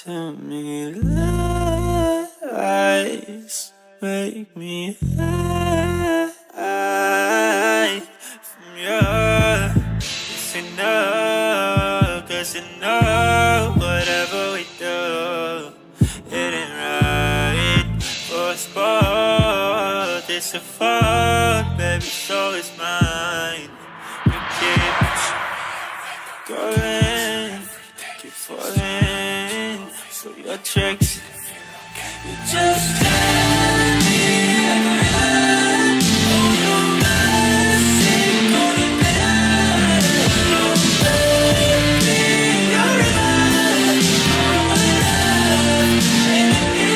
Tell me lies, make me high from you. Cause you know whatever we do, it ain't right for us both. It's a fault, baby, so it's mine. We keep going, keep falling for your tricks. You just tell me everything. Oh, no mercy, gonna be your baby, your life, my love, baby,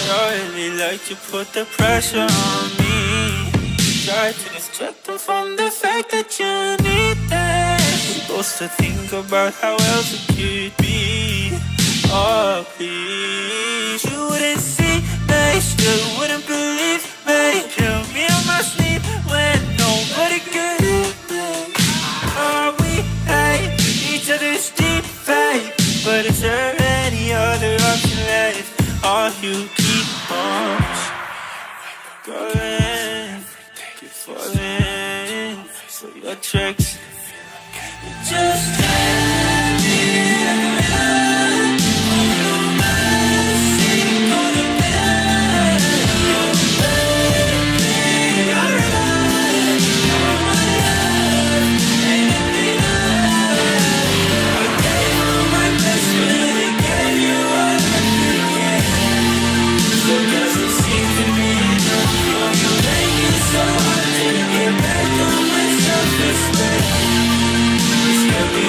I really like to put the pressure on me. Try to distract them from the fact that you need that. Supposed to think about how else it could be. Oh, please, you wouldn't see me, still wouldn't believe me. Kill me on my sleep when nobody could hear me. Oh, we hate each other's deep fate, but is there any other option left? Or you keep on going, keep falling for your tricks. You just tell me everything. Oh, no mercy, gonna be your baby, your life, my love, baby, I gave you my best, really gave you all I could give. So doesn't seem to be enough. Oh, you make it so hard to get back on my self-respect. It's gonna be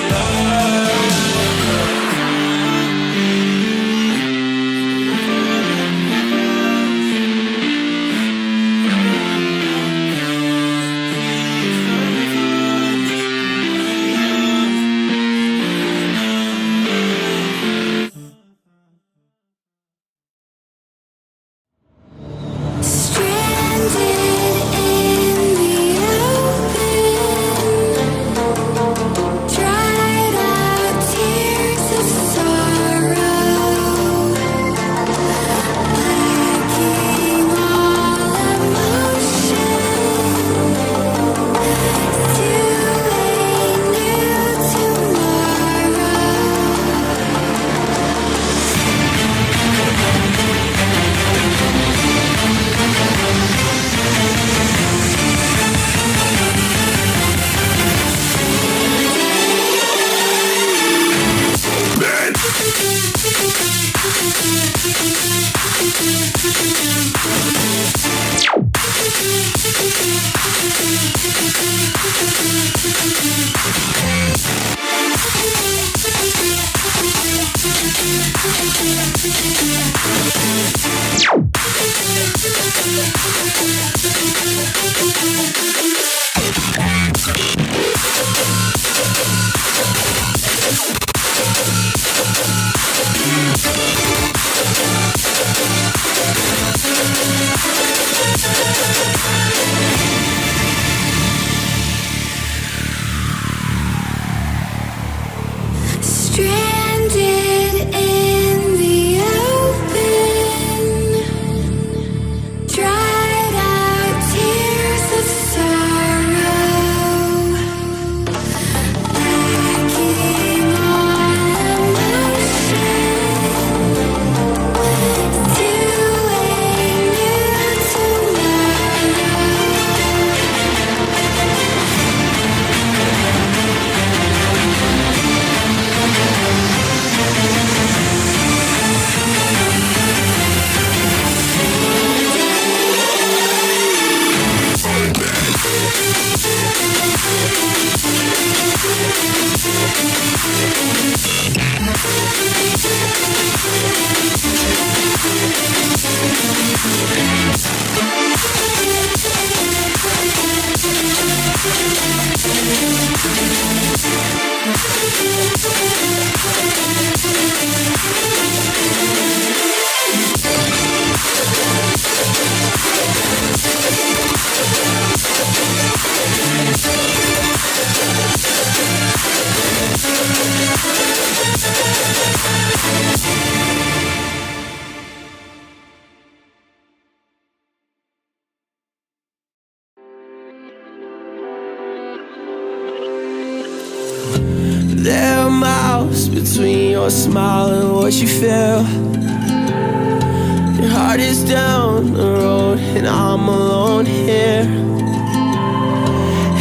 Stranded in the open. are miles between your smile and what you feel. Your heart is down the road and I'm alone here.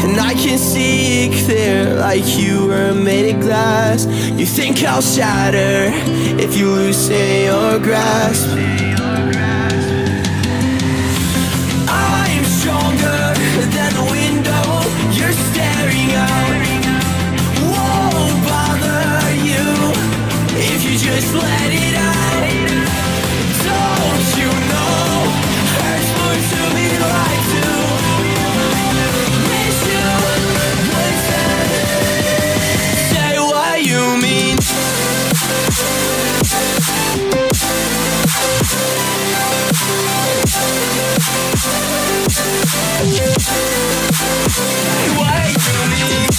And I can see it clear like you were made of glass. You think I'll shatter if you loosen your grasp. I'm stronger than the window you're staring out. Won't bother you if you just let it out. Don't you know hurts more to me like to miss you. Say what you mean. Say what you mean.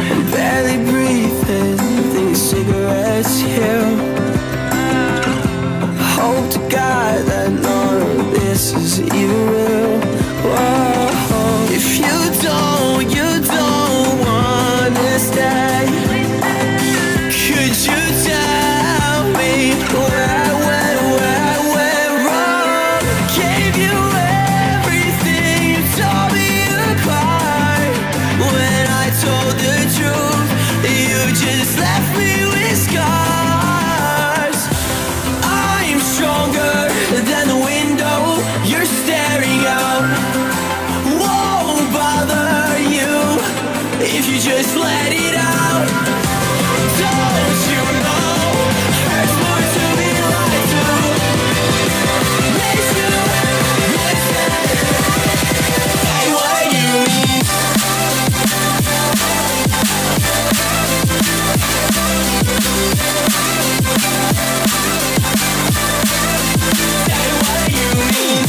I'm barely breathing, think cigarettes here. Hope to God that none of this is even real. Whoa. If you don't wanna stay, could you tell me where I went wrong? Gave you everything, you tore me apart. When I told the truth, you just left me with scars. I'm stronger than the window you're staring out. Won't bother you if you just let it out. Don't you know hurts more to be lied to. Makes you listen. Say what you mean. Say what you mean.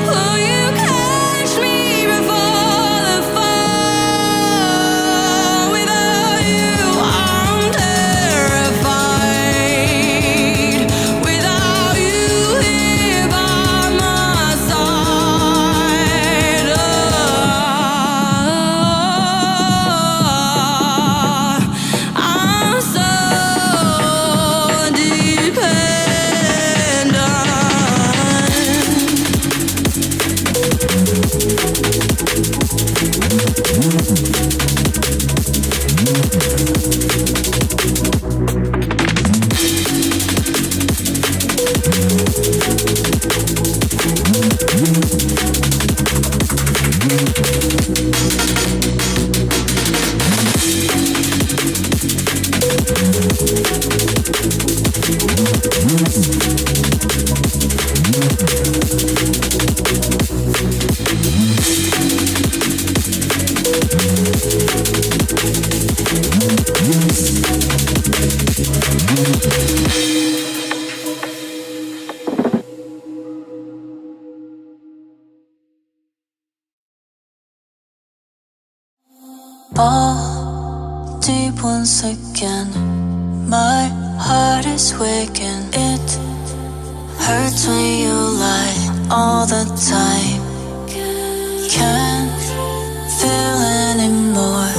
Will you catch all deep once again. My heart is waking. It hurts when you lie all the time. Can't feel anymore.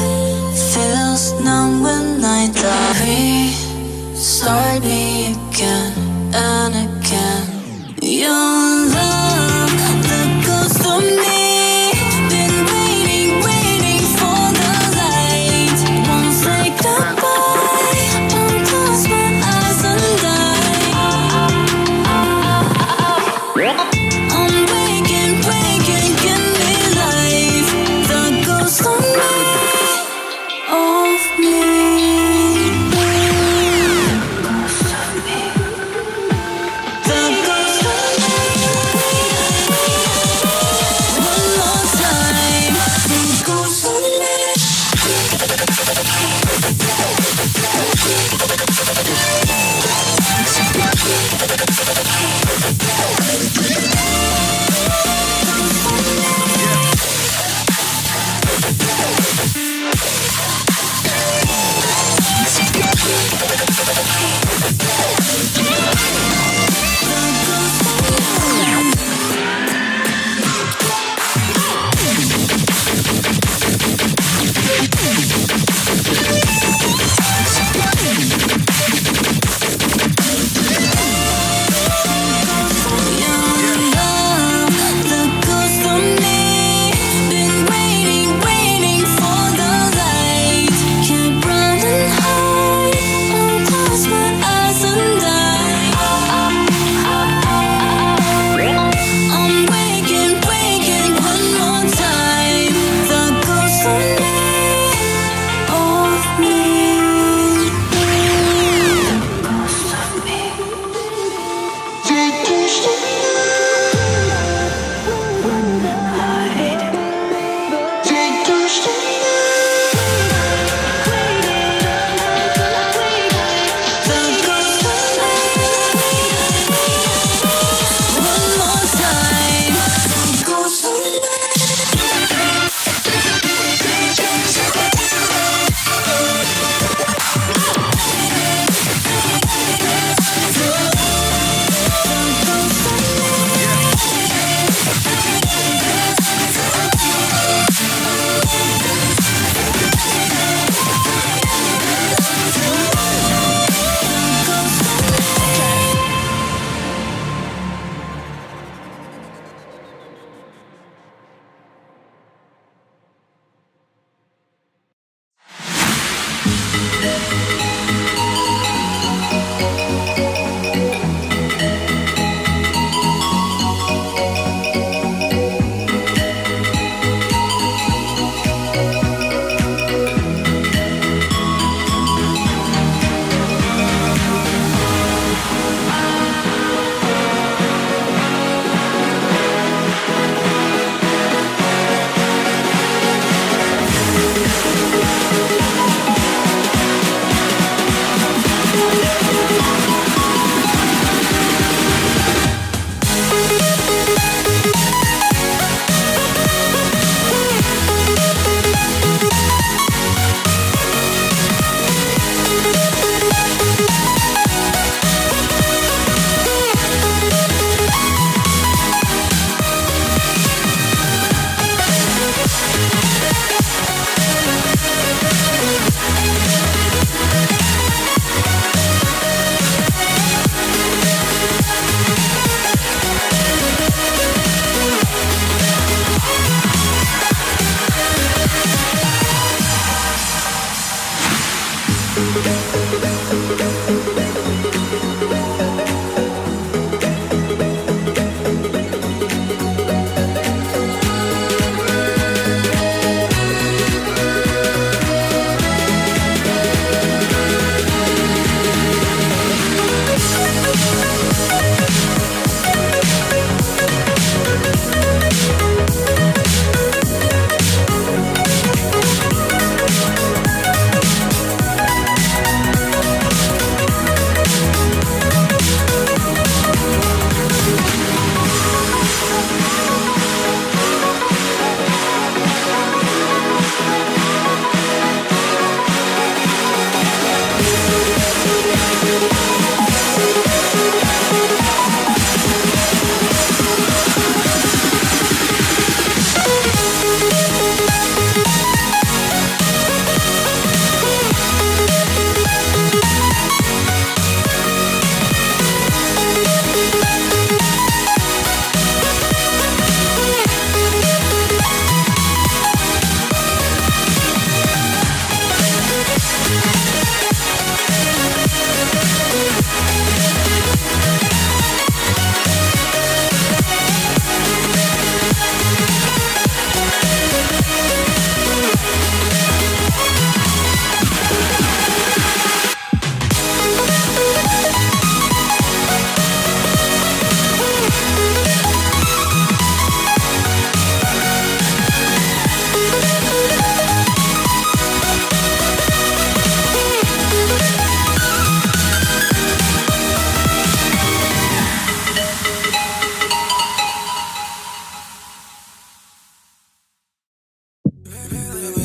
Feels numb when I die. Restart me again and again. Your love, the ghost of me. Been waiting for the light. Won't say goodbye. Won't close my eyes and die. I'm waking, give me life. The ghost of me, of me.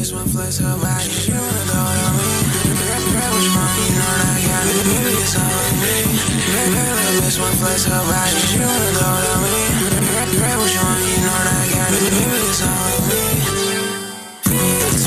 this one flex her body. She wanna go to me. Grab what you want, you know that I got it. Baby, it's all on me. This one flex her body. She wanna go to me. Grab what you want, you know that I got it. Baby, it's all on me. It's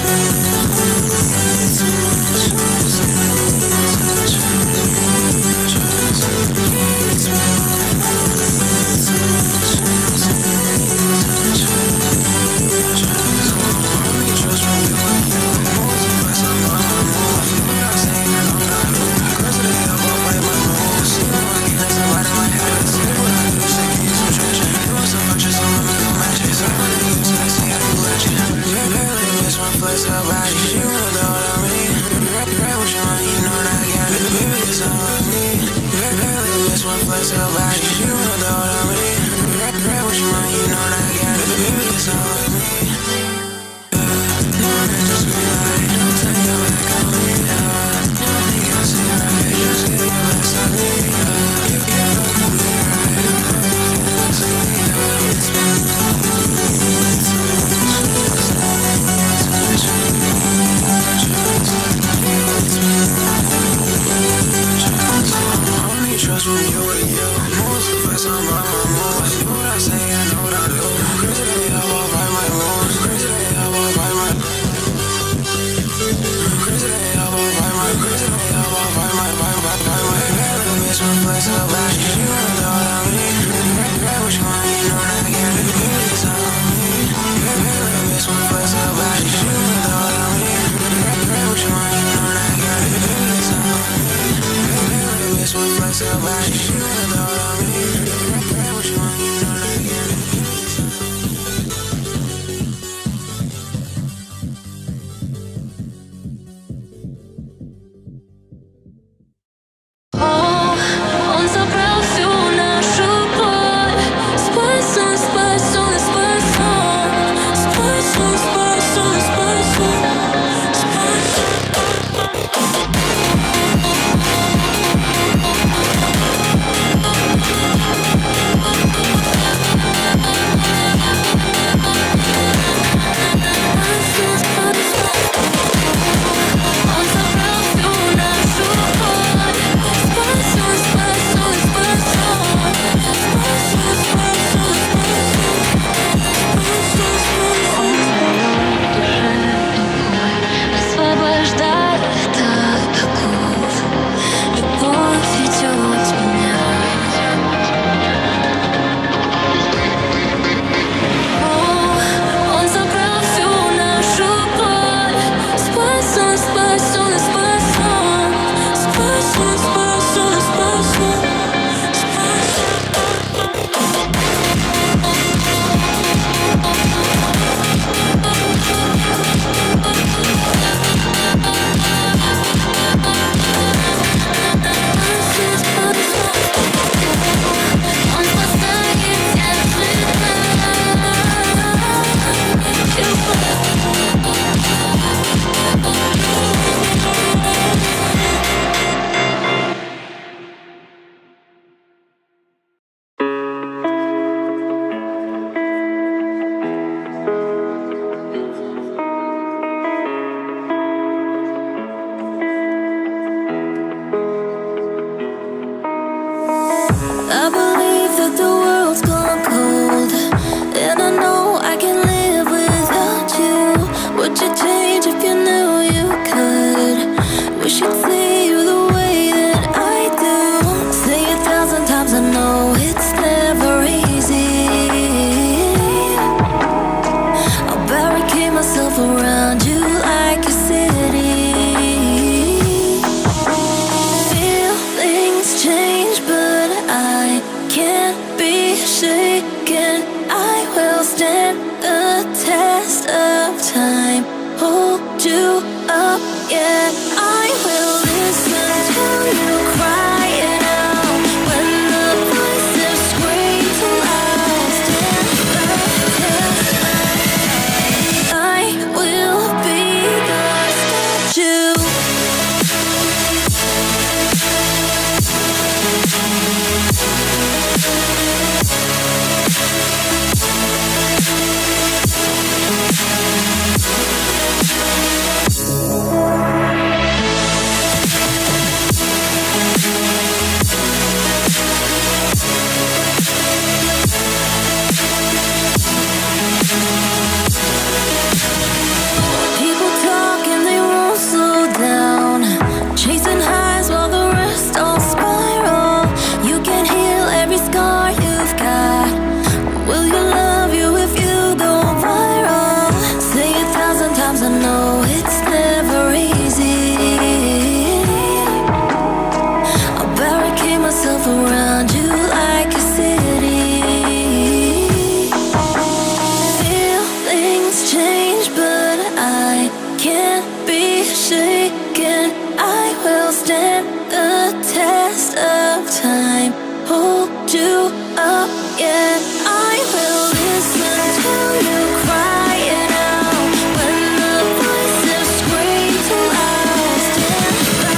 things change, but I can't be shaken. I will stand the test of time. Hold you up, yeah. I will listen to you crying out when the voices scream too loud. Stand the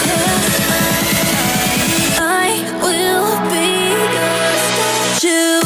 test of time. I will be your statue.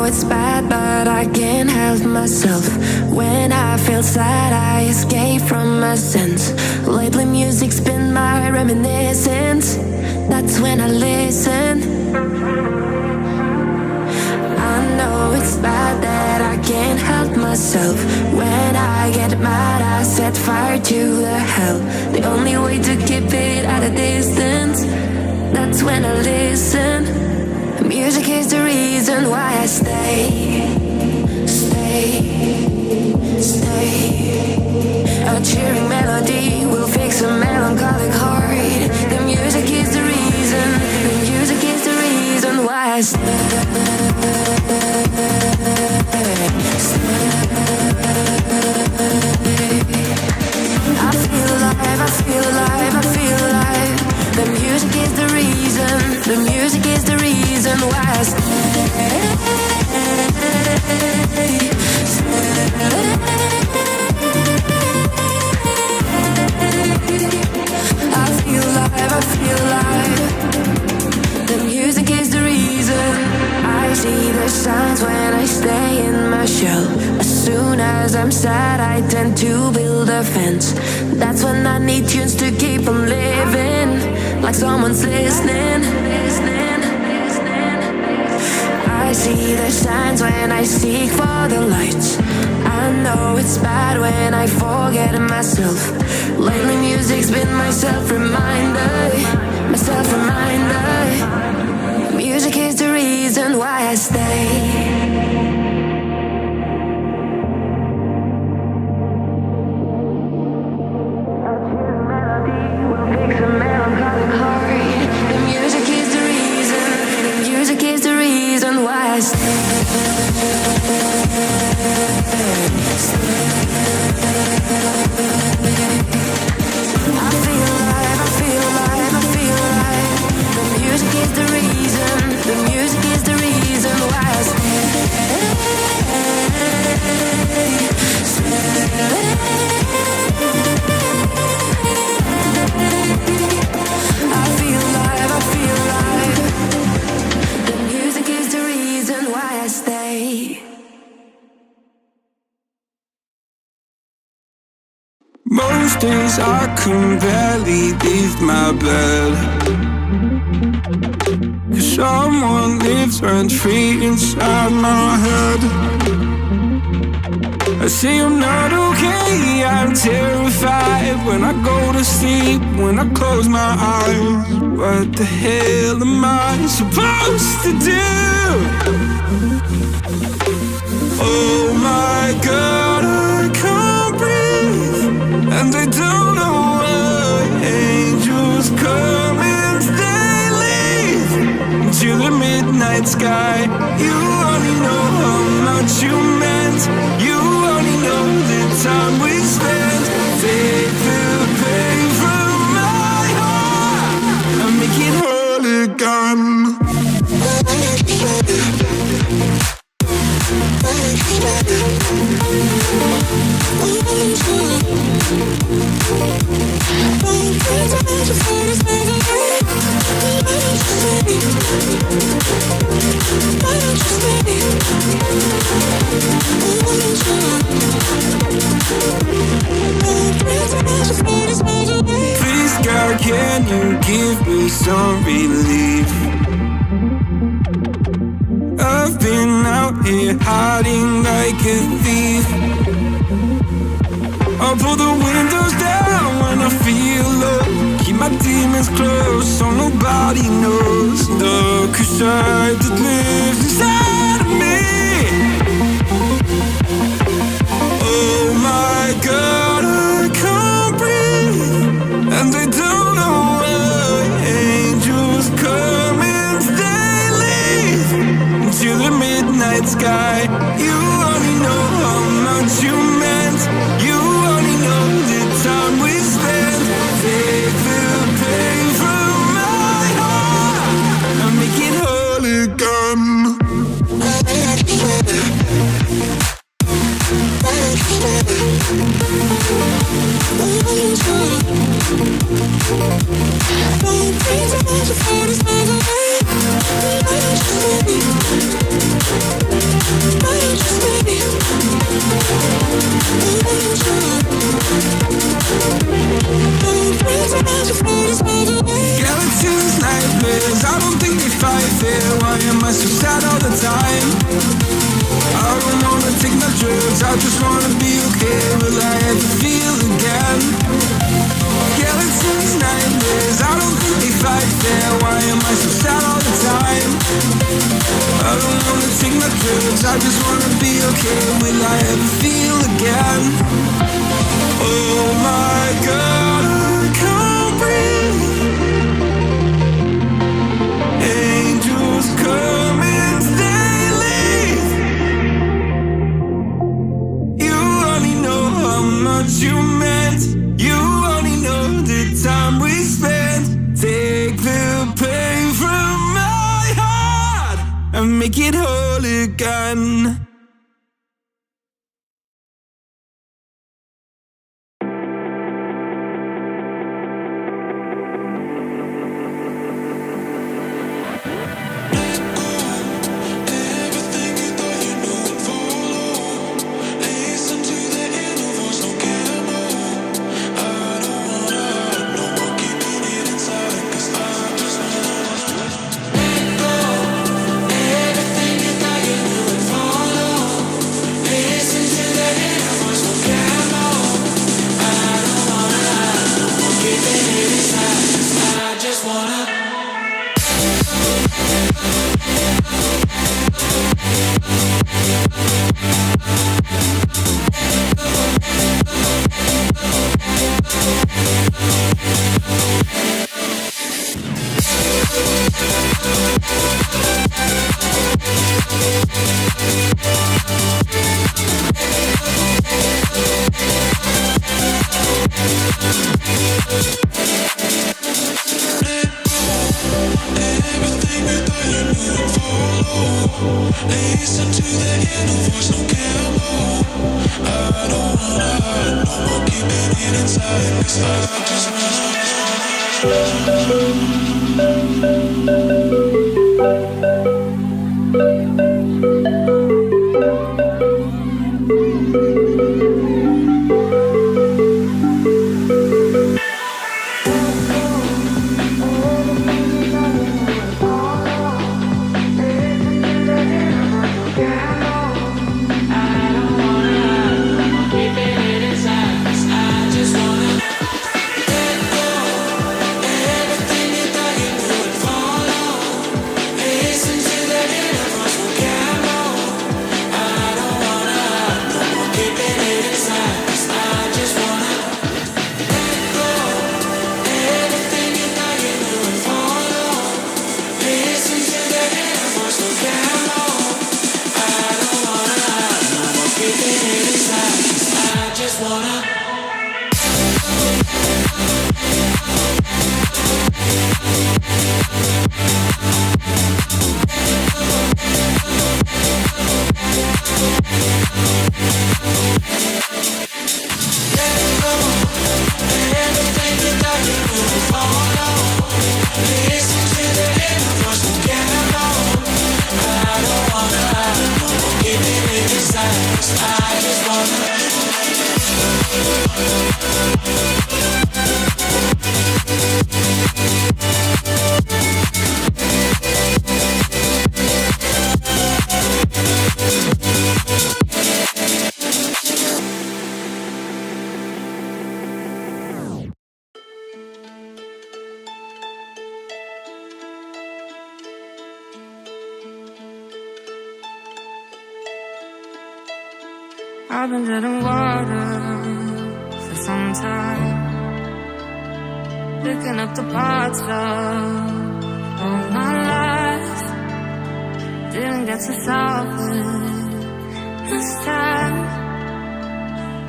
It's bad, but I can't help myself. When I feel sad, I escape from my sense. Lately music's been my reminiscence. That's when I listen. I know it's bad that I can't help myself. When I get mad, I I set fire to the hell. The only way to keep it at a distance, that's when I listen. Music is the reason why I stay. A cheering melody will fix a melancholic heart. The music is the reason. The music is the reason why I stay. I feel alive, I feel alive, I feel alive. The music is the reason. The music is the reason why I stay. I feel alive, I feel alive. The music is the reason. I see the signs when I stay in my shell. As soon as I'm sad, I tend to build a fence. That's when I need tunes to keep on living, like someone's listening. I see the signs when I seek for the lights. I know it's bad when I forget myself. Lately music's been my self-reminder. My self-reminder. Music is the reason why I stay. Most days I can barely leave my bed, 'cause someone lives rent-free inside my head. I say I'm not okay, I'm terrified when I go to sleep, when I close my eyes. What the hell am I supposed to do? Oh my God, I can't breathe, and I don't know why. Angels come and they leave to the midnight sky. You only know how much you meant. You only know the time we spent. Take the pain from my heart and make it whole again. Please God, can you give me some relief? I've been out here hiding like a thief. I'll pull the windows down when I feel low. Keep my demons close so nobody knows the side that lives inside of me. Oh my God, I can't breathe, and I don't know why. Angels come and they leave to the midnight sky. You only know how much you meant. You only know the time we spent. Take the pain from my heart and make it whole again. Skeletons, nightmares, I don't think they fight fair. Why am I so sad all the time? I don't wanna take my drugs, I just wanna be okay. Will I ever feel 'cause I just wanna be okay. Will I ever feel again? Oh my God, I can't breathe. Angels come and they leave. You only know how much you meant. You only know the time we spent. Take the pain from my heart and make it whole again. I've been treading water for some time, picking up the parts of all my life. Didn't get to solve it this time.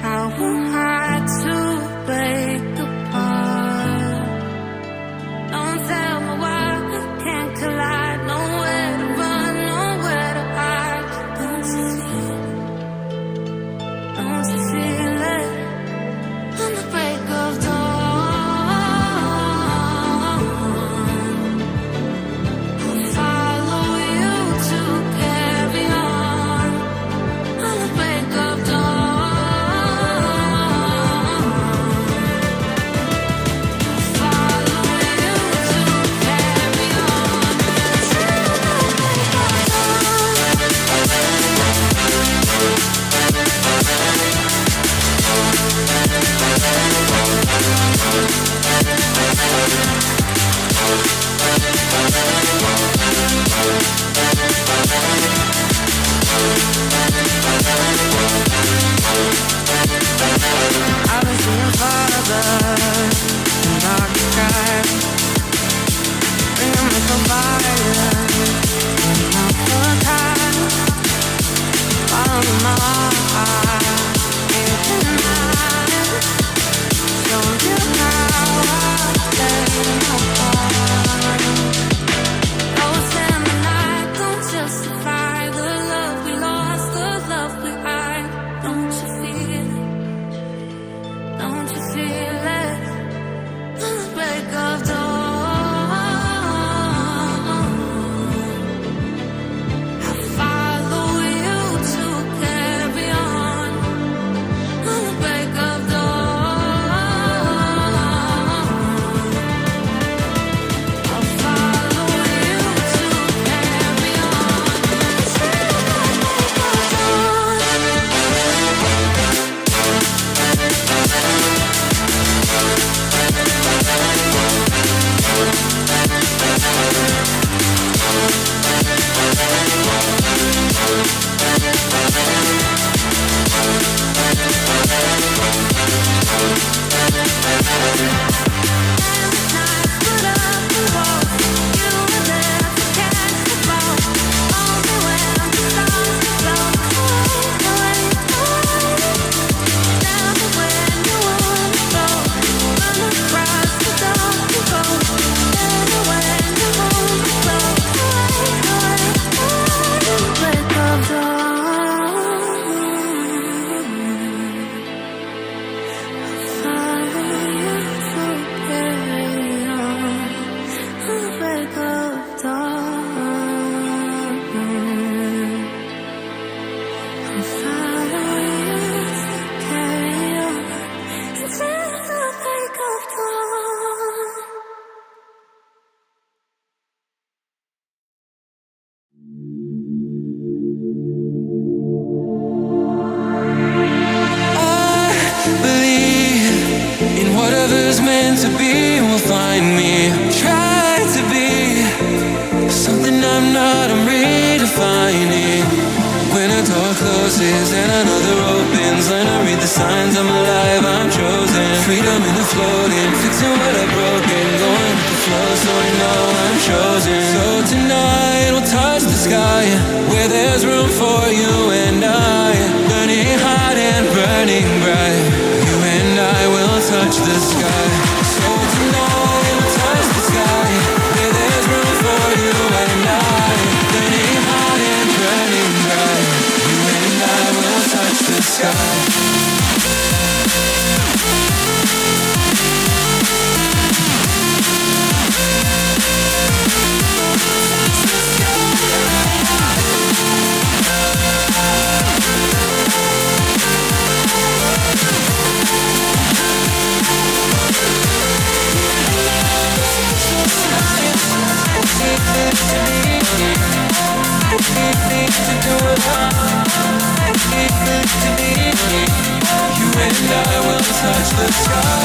How am I to break apart? Don't tell me why we can't collide. Nowhere to run, nowhere to hide. Don't you feel? Don't you feel it? On the break of dawn, I'll follow you to carry on. On the break of dawn, Whatever's meant to be will find me. Try to be something I'm not, I'm redefining. When a door closes and another opens, learn to read the signs, I'm alive, I'm chosen. Freedom in the floating, fixing what I've broken, going with the flow so I know I'm chosen. So tonight we'll touch the sky, where there's room for you and I. Burning hot and burning bright, you and I will touch the sky. So tonight we'll touch the sky, where there's room for you and I. Burning hot and burning bright, you and I will touch the sky. You and I will touch the sky.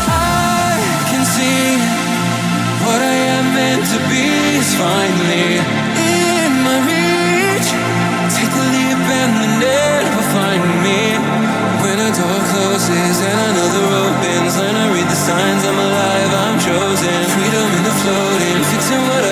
I can see what I am meant to be is finally in my reach. Take the leap and the net will find me. When a door closes and another opens, learn to read the signs, I'm alive, I'm chosen. Freedom in the floating, fixing what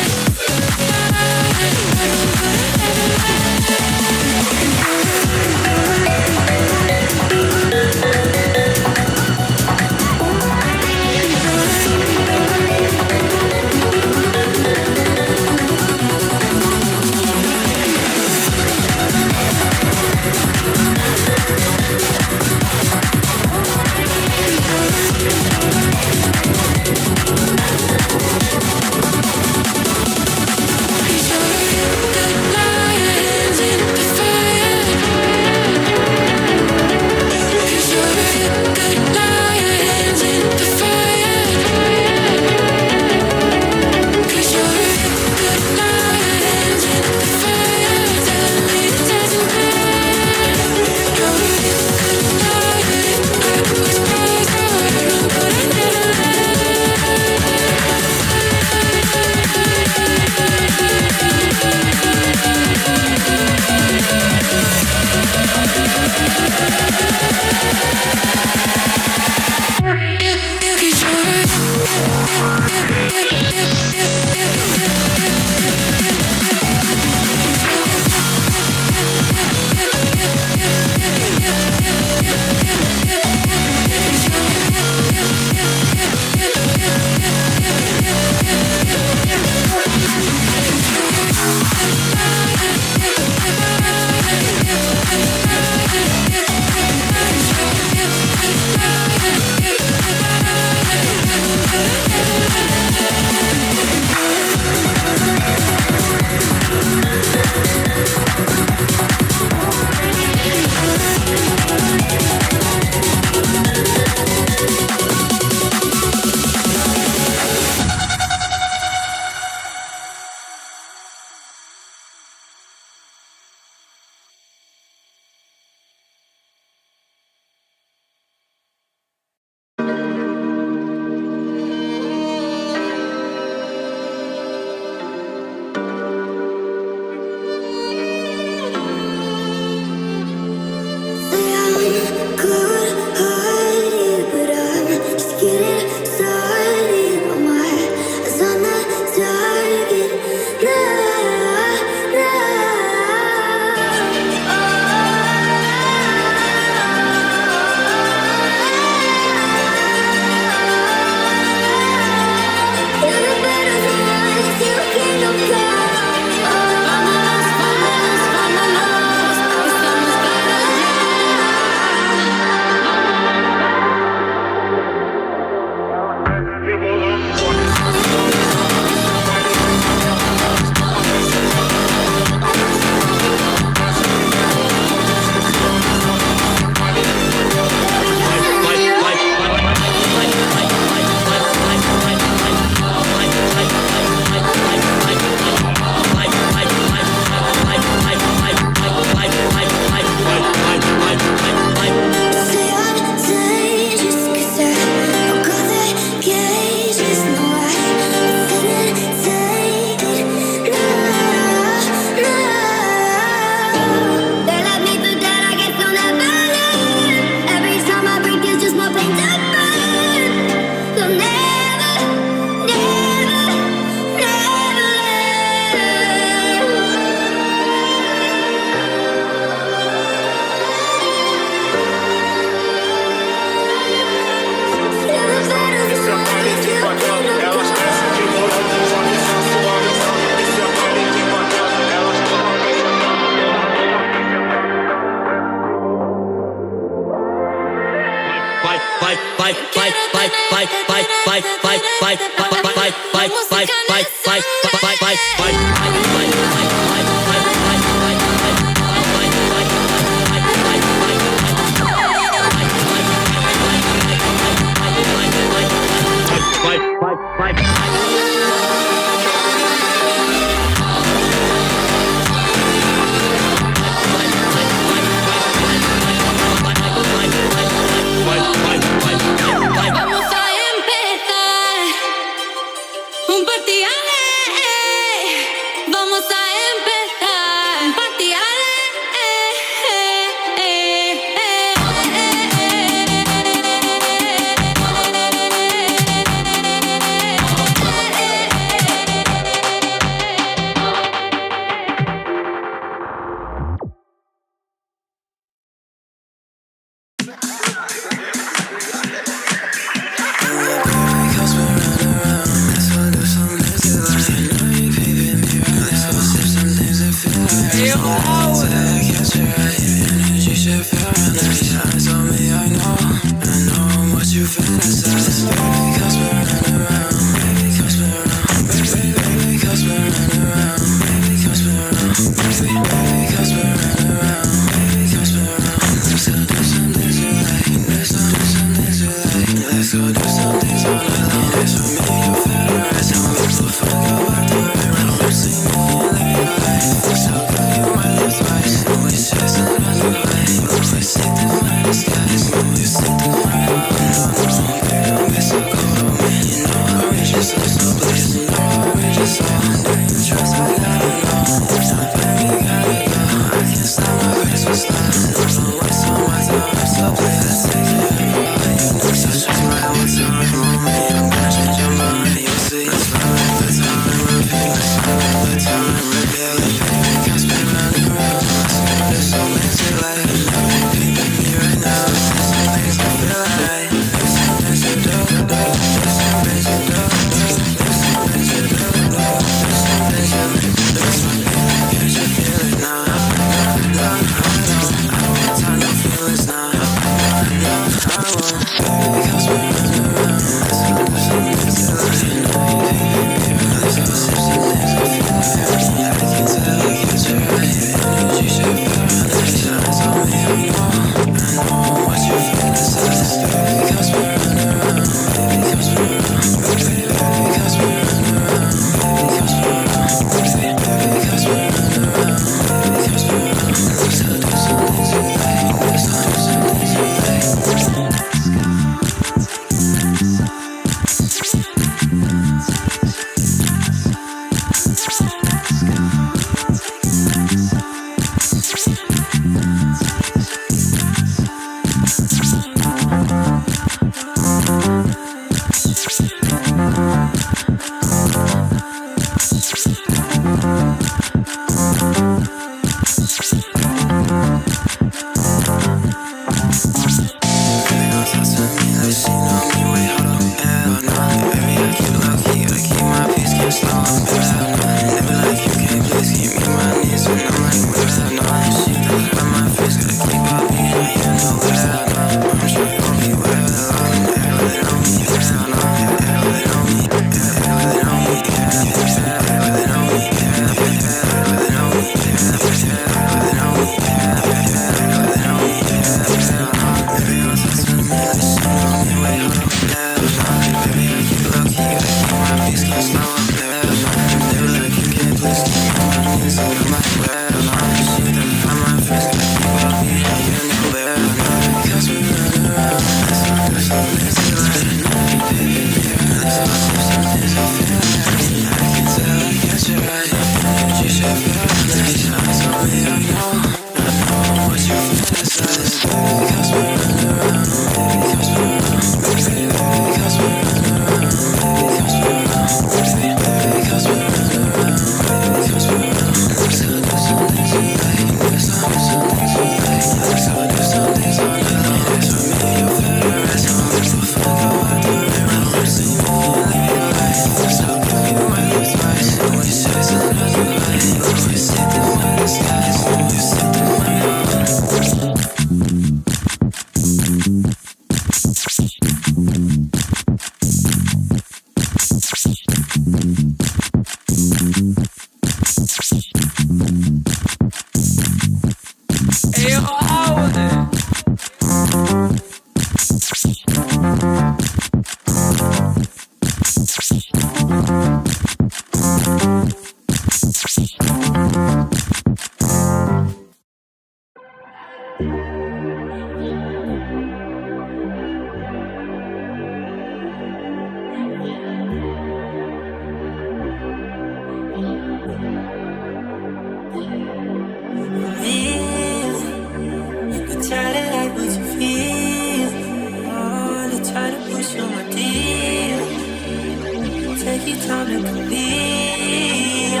time to compete. I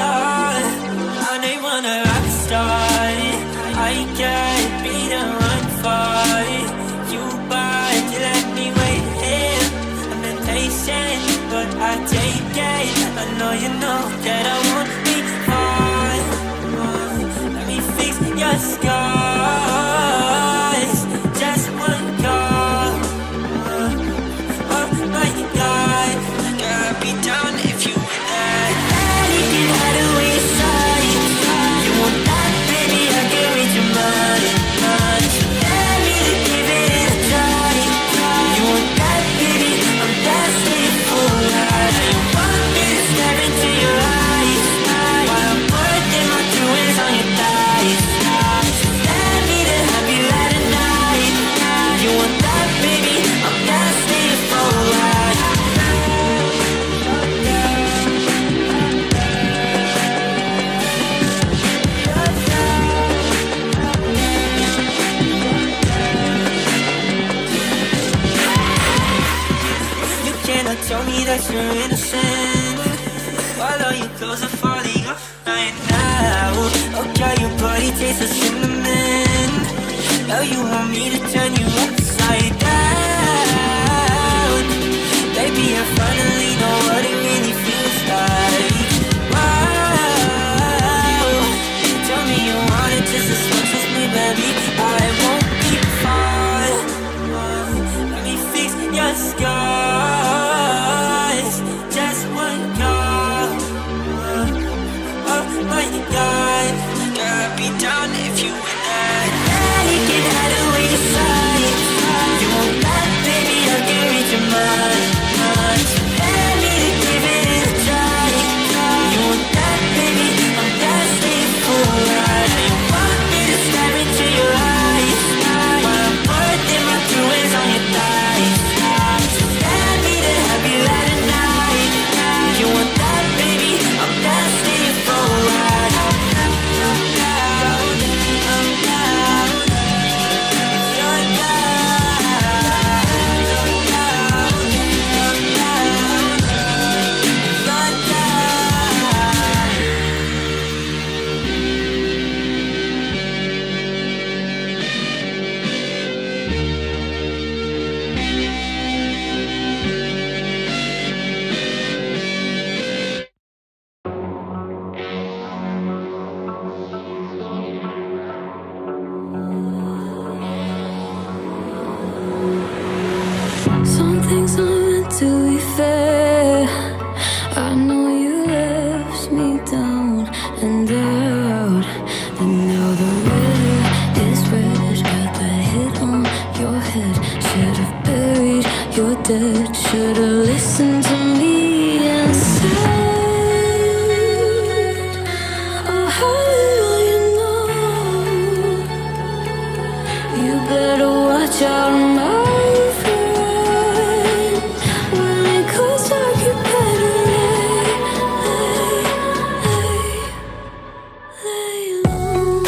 ain't want a rock star. I can't be the one for you, but you let me wait here. I'm impatient, but I take it. I know you know that I won't be far. Let me fix your scars. Just one call. Oh my God, girl, I'd be down if you were there. Anything how to waste. You want that, baby? I can read your mind. Let me give it a try. You want that, baby? I'm desperate for that. You want me to stare into your eyes while I'm putting my two hands on your thighs. Let me to have you at a night. You want that, baby? I'm desperate for that. You cannot tell me that you're innocent while all your clothes are falling off right now. Oh girl, your body tastes of cinnamon. Now you want me to turn you upside down. Baby, I finally know what it really feels like. Wow. Tell me you want it just as much as me, baby. I won't be far. Let me fix your scars. Just one call. Oh my God, girl, I'd be down if you were there. Anything how to waste time. You want that, baby? I can read your mind. Let me to give it a try. You want that, baby? I'm desperate for that. You want me to stare into your eyes while I'm putting my two hands on your thighs. Let me to have you at a night. You want that, baby? I'm desperate for that. Some things aren't meant to be fair. I know you left me down and out, but now the river is red. Got that hit on your head. Should've buried your dead. Should've listened to me instead. Oh, how little you know. You better watch out, my friend. When it goes dark, you better lay low.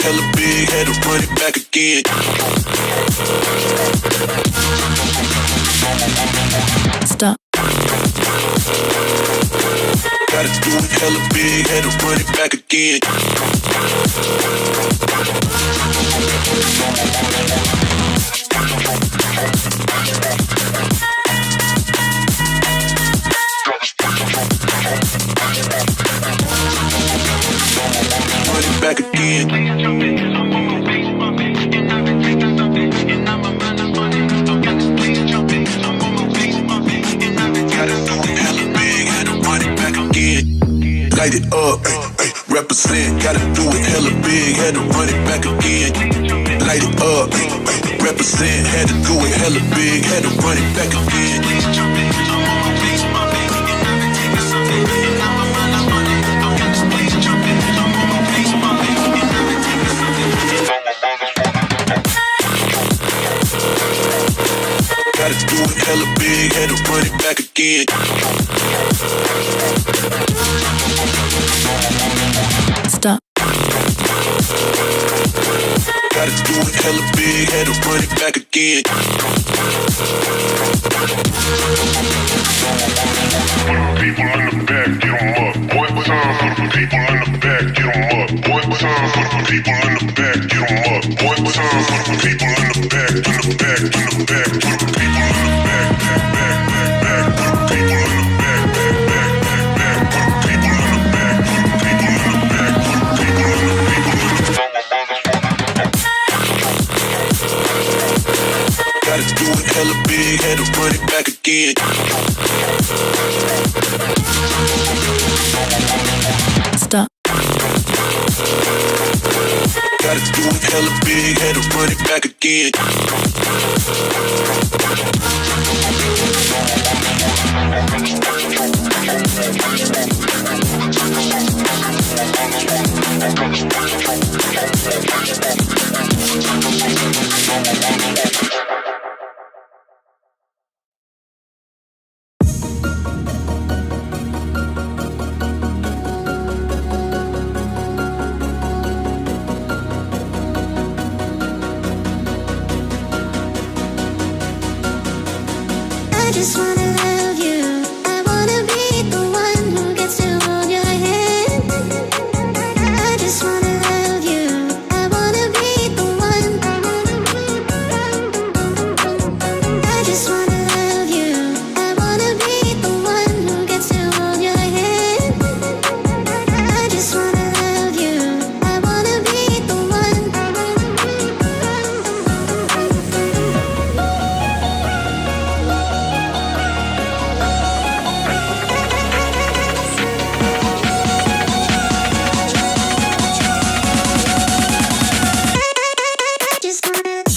it hella big, had to run it back again. Stop. Gotta do it hella big, had to run it back again. Run it back again. Light it up, represent, gotta do it hella big, had to run it back again. Light it up, represent, had to do it hella big, had to run it back again. Gotta do it hella big, had to run it back again. Stop. Gotta do it hella big, had to run it back again. People in the back, get 'em up. One time for the people in the back, get 'em up. One time for the people in the back, get 'em up. One time for the people in the back, in the back, in the back, for the people in the back, back, back, back, back, for the people in the back, back, back, back, back, for the people in the back, for the people in the back, for the people in the Gotta do it hella big, had to run it back again. Stop. Gotta do it hella big, had to run it back again. I just wanna love you. I wanna be the one who gets to hold your hand. I just wanna love you. I wanna be the one. I just wanna love you. I wanna be the one who gets to hold your hand. I just wanna love you. I wanna be the one. Just wanna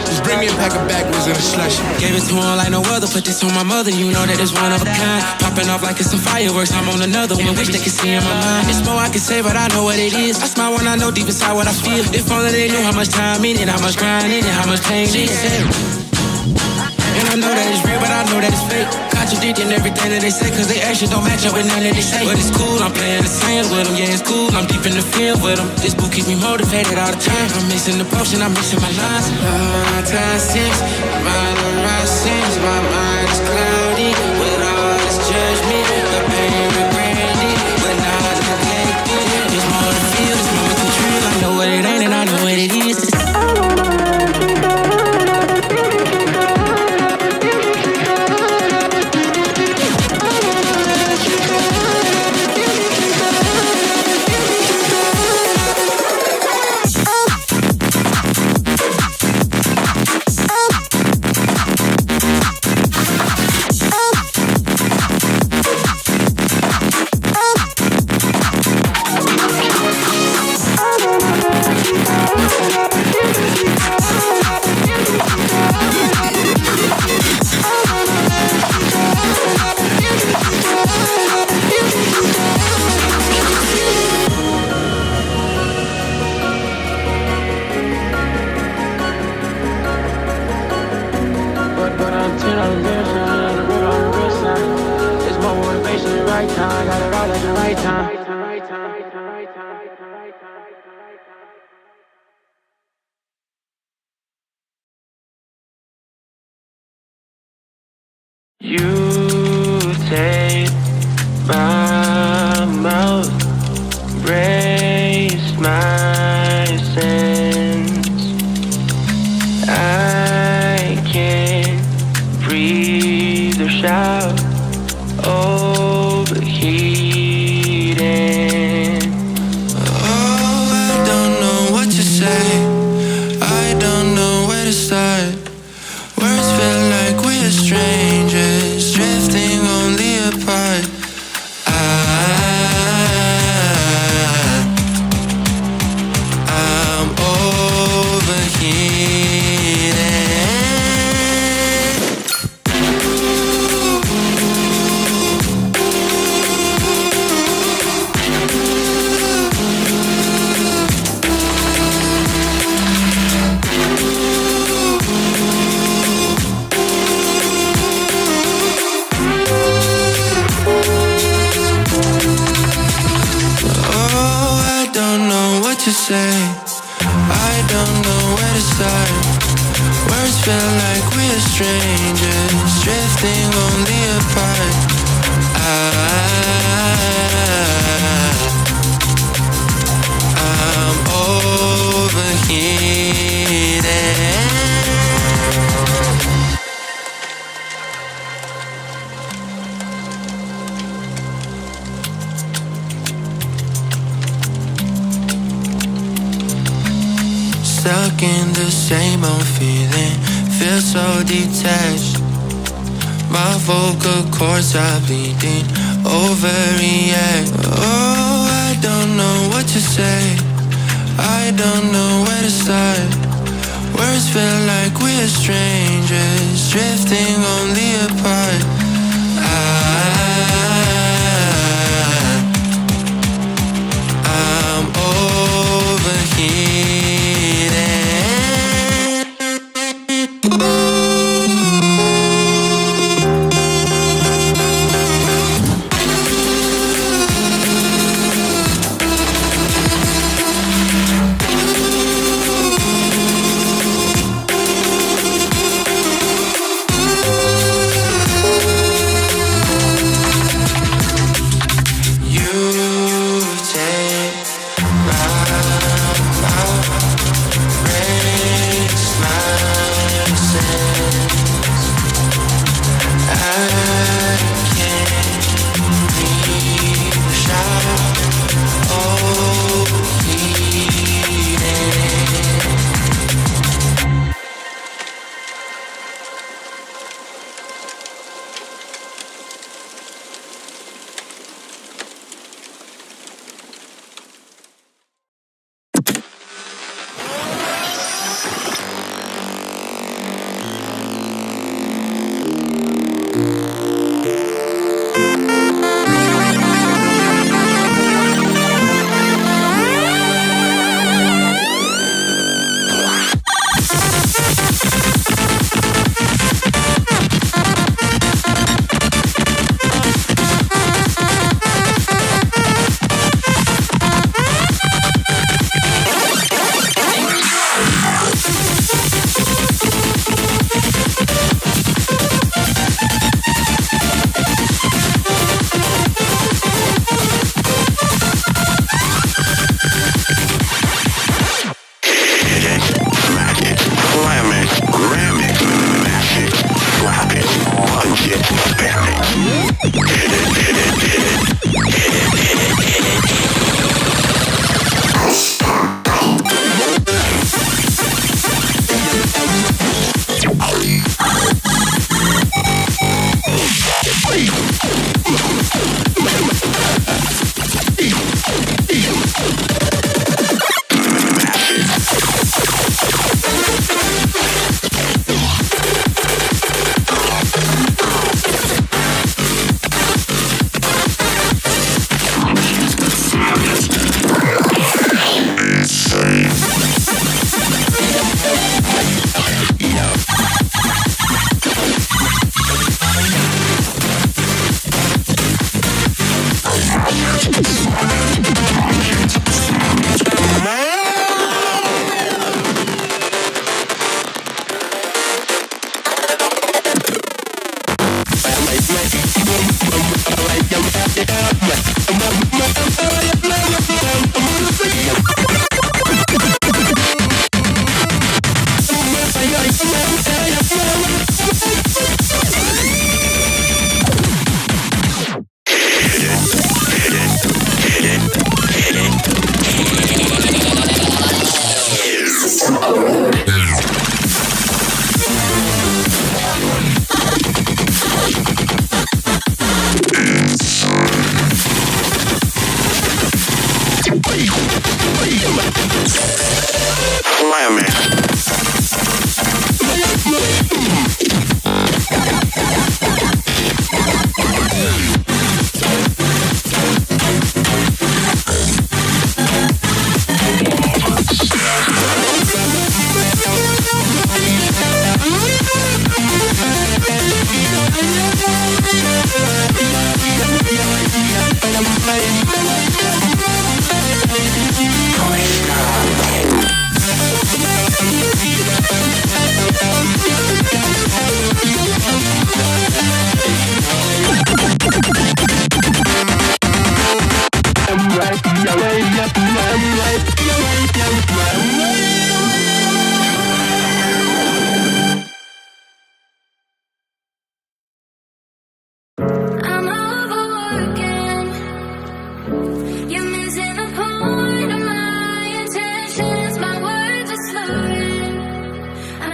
Just bring me a pack of backwoods and a slush. Gave it to him like no other, put this on my mother, you know that it's one of a kind. Popping off like it's some fireworks, I'm on another one, wish they could see in my mind. It's more I can say, but I know what it is. I smile when I know deep inside what I feel. If only they knew how much time in it, how much grind in it, how much pain in it. And I know that it's real, but I know that it's fake. Contradicting everything that they say, cause they actions don't match up with none that they say. But it's cool, I'm playing the same with them, yeah it's cool, I'm deep in the field with them. This book keeps me motivated all the time. I'm mixing the potion, I'm mixing my lines. My time sinks, my right sinks, my mind is cloudy. With all this judgment, the pain regretted, but not neglected. There's more to feel, there's more to feel. I know what it ain't and I know what it is. You take my mouth, raise my sense. I can't breathe or shout, overheating. Oh, I don't know what to say. I don't know where to start. Words feel like we're strangers, drifting only apart. I'm overheating. To say, I don't know where to start. Words feel like we're strangers, drifting only apart. I'm overheating. Stuck in the same old feeling, feel so detached. My vocal cords are bleeding, overreact. Oh, I don't know what to say. I don't know where to start. Words feel like we're strangers, drifting only apart. I'm overheating.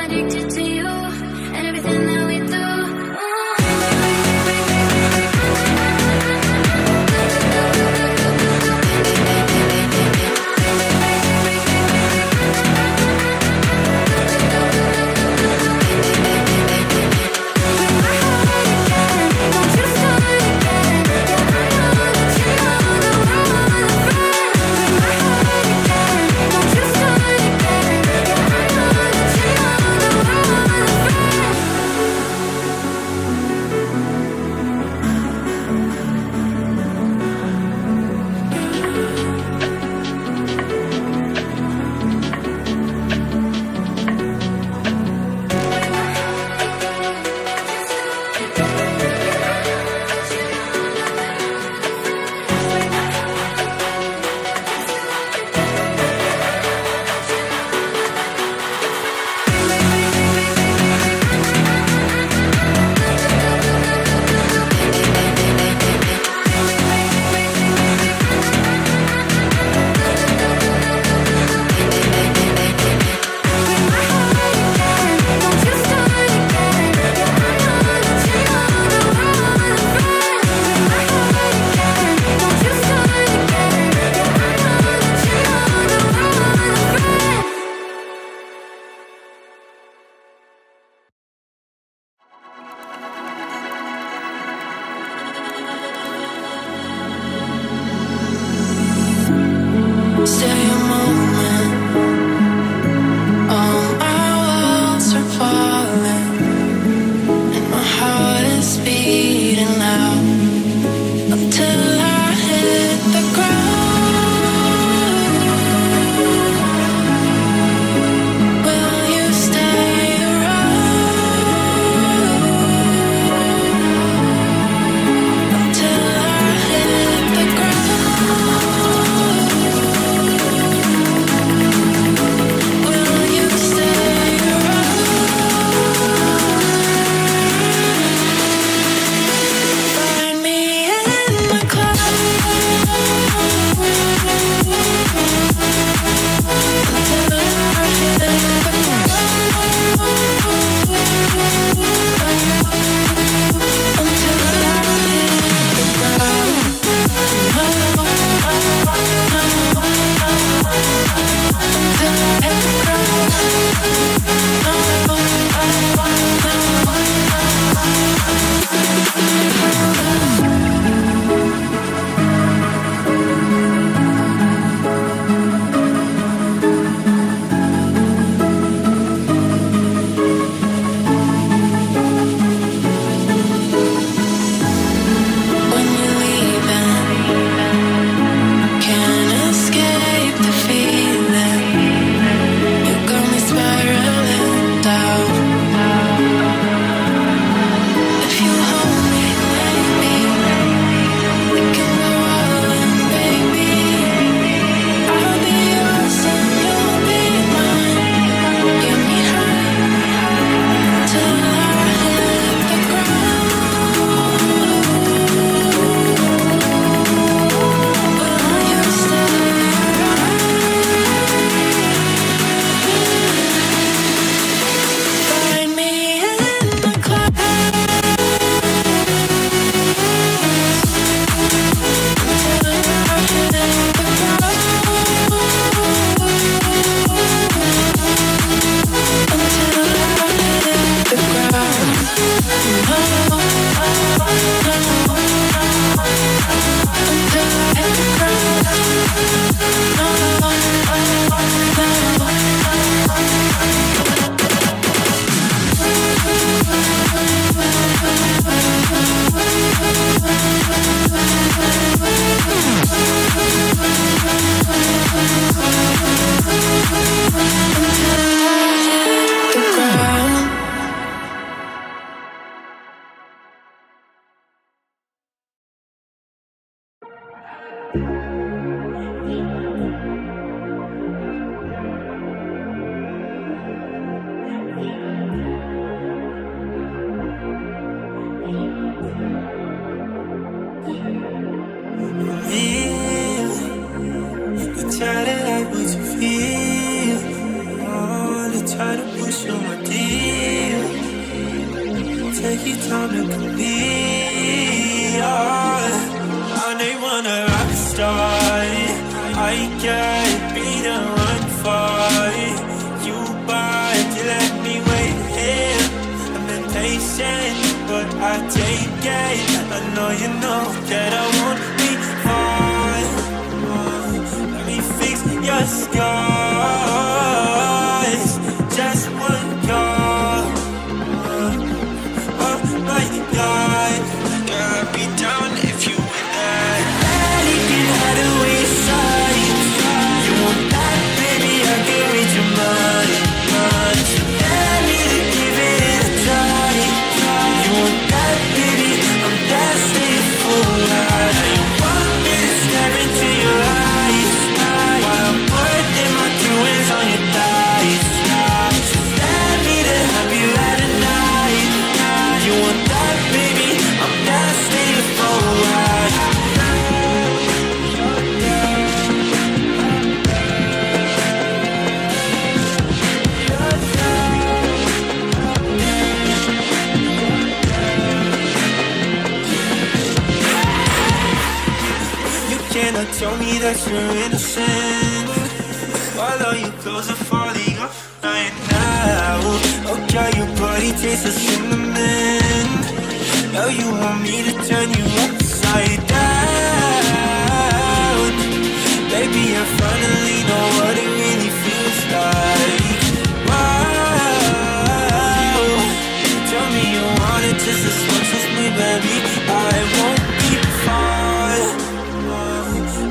addicted to you and everything that we do. take your time to complete. I ain't wanna rock star. I can't be the one for you, but you let me wait here. I've been patient, but I take it. I know you know that I won't be far. Let me fix your scars. Just one call. Oh my God, girl, I'd be down if you were there. You can hide away inside. You want that, baby? I can read your mind. Tell me to give it a try. You want that, baby? I'm destined for life. You want me to stare into your eyes while I'm putting my two hands on your thighs. Tell me to have you at a night. You want that, baby? I'm destined for life. You cannot tell me that you're innocent while all your clothes are falling off right now. Oh girl, your body tastes of cinnamon. Now you want me to turn you upside down. Baby, I finally know what it really feels like. Wow. Tell me you want it just as much as me, baby. I won't be far.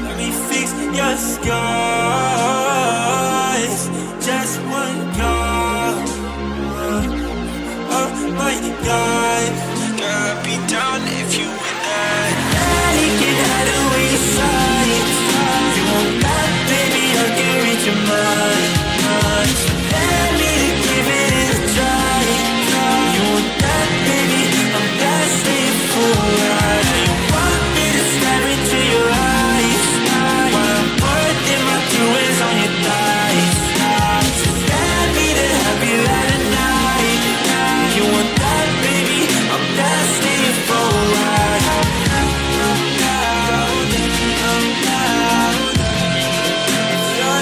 Let me fix your scars. Just one call. Oh my God, girl, I'd be down if you were there. You can hide away inside. You want that, baby? I can read your mind. Let me to give it a try. You want that, baby? I'm destined for life. You want me to stare into your eyes while I'm putting my two hands on your thighs. Let me to have you at a night. You want that, baby? I'm destined for life. I'm down. It's your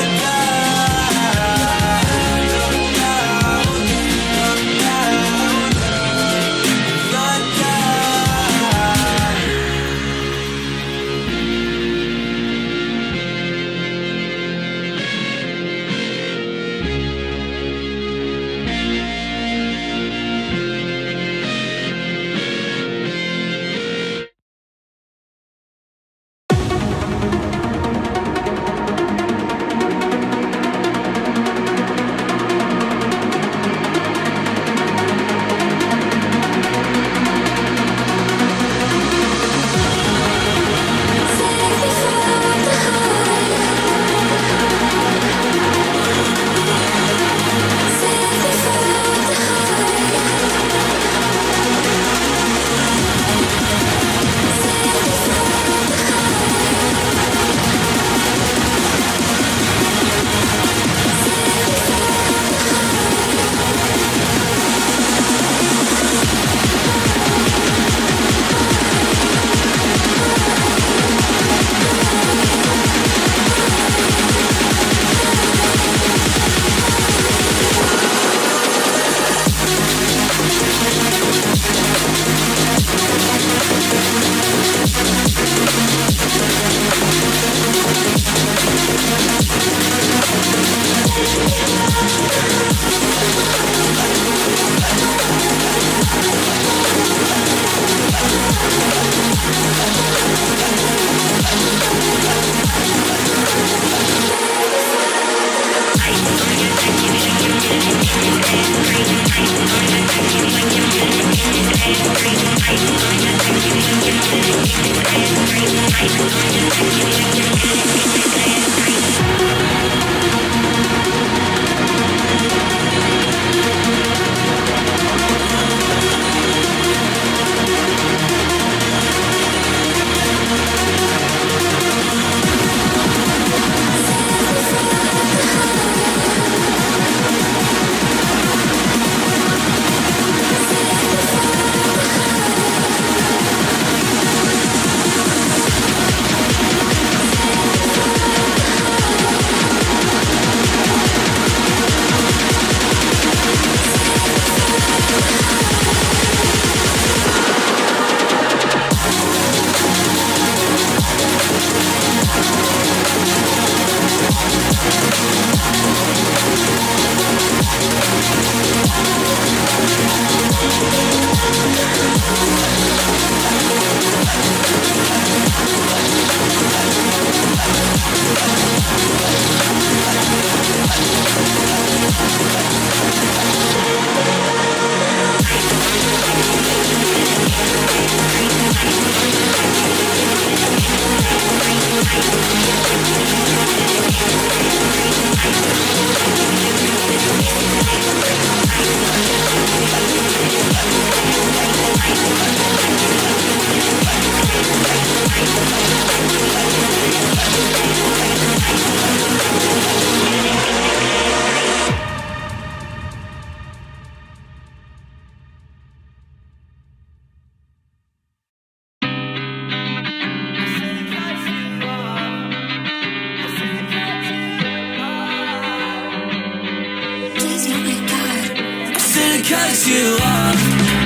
to cut you off.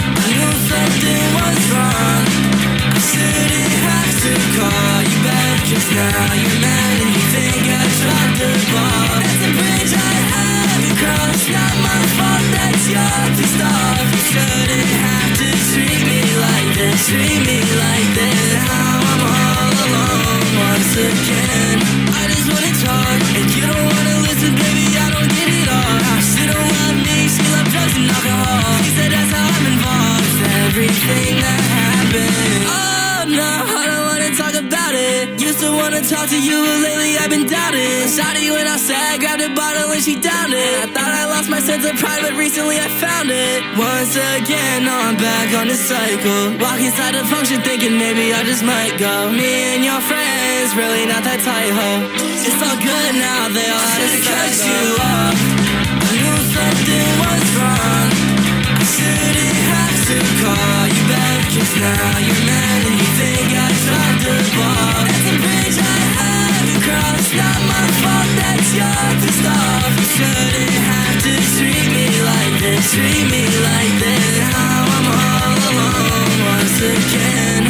I knew something was wrong. I shouldn't have to call you back, 'cause now you're mad and you think I dropped the ball. That's a bridge I haven't crossed. Not my fault that you're pissed off. You shouldn't have to treat me like this, treat me like this. Now I'm all alone once again. I just wanna talk, and you don't wanna listen, baby, I don't get it all. She don't love me, she loves drugs and alcohol. She said that's how I'm involved with everything that happened. Oh no, I don't wanna talk about it. Used to wanna talk to you, but lately I've been doubting. Shawty went outside, grabbed a bottle and she downed it. I thought I lost my sense of pride, but recently I found it. Once again, now I'm back on the cycle. Walk inside the function thinking maybe I just might go. Me and your friends, really not that tight, ho. It's all good now, they all had to cut you off. I knew something was wrong. I shouldn't have to call you back, 'cause now you're mad and you think I dropped the ball. That's a bridge I haven't crossed. Not my fault that you're pissed off. You shouldn't have to treat me like this, treat me like this. Now I'm all alone once again.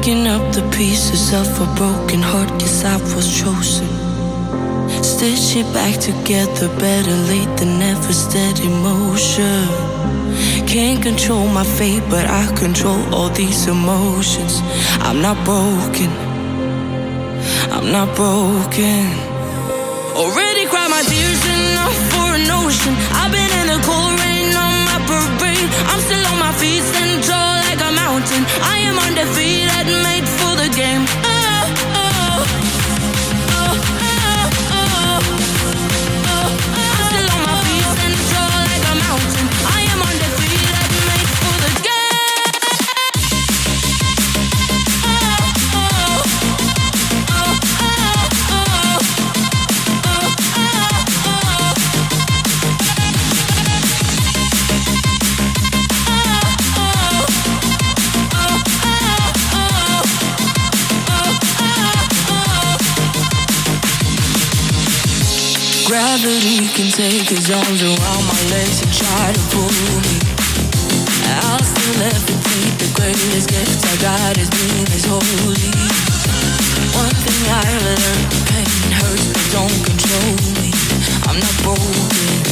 picking up the pieces of a broken heart, guess I was chosen. Stitch it back together, better late than never, steady motion. Can't control my fate, but I control all these emotions. I'm not broken, I'm not broken. Already cried my tears enough for an ocean. I've been in the cold rain on my parade. I'm still on my feet, stand tall like a mountain. I am undefeated, made for the game. Gravity can take his arms around my legs and try to pull me. I'll still levitate. The greatest gift I got is being as holy. One thing I've learned, pain hurts but don't control me. I'm not broken,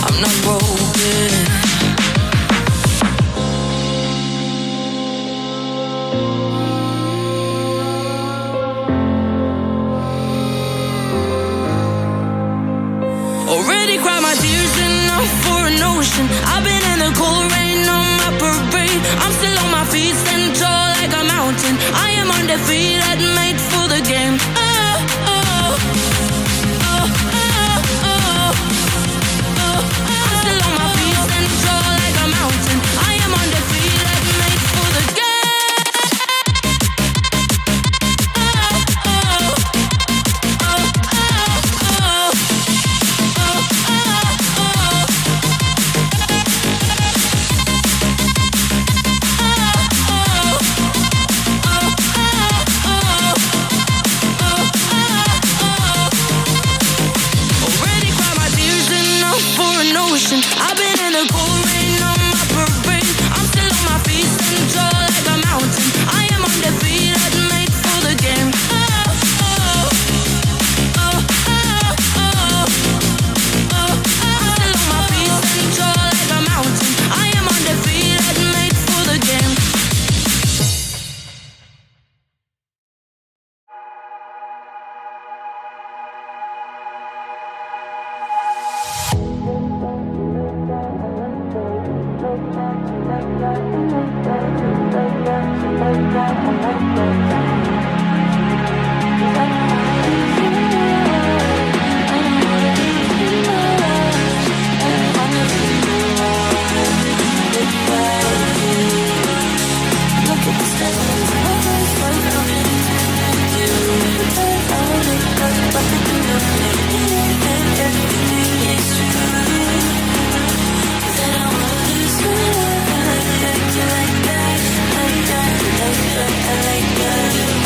I'm not broken. Already cried my tears enough for an ocean. I've been in the cold rain on my parade. I'm still on my feet, stand tall like a mountain. I am undefeated, made for the game. I'm still on my feet, stand tall like a mountain. I am undefeated, made for the game. I've been in the cold rain on my parade. I'm still on my feet, stand tall like a mountain. I am undefeated, made for the game. I'm still on my feet, stand tall like a mountain. I am undefeated, made for the game. I like that.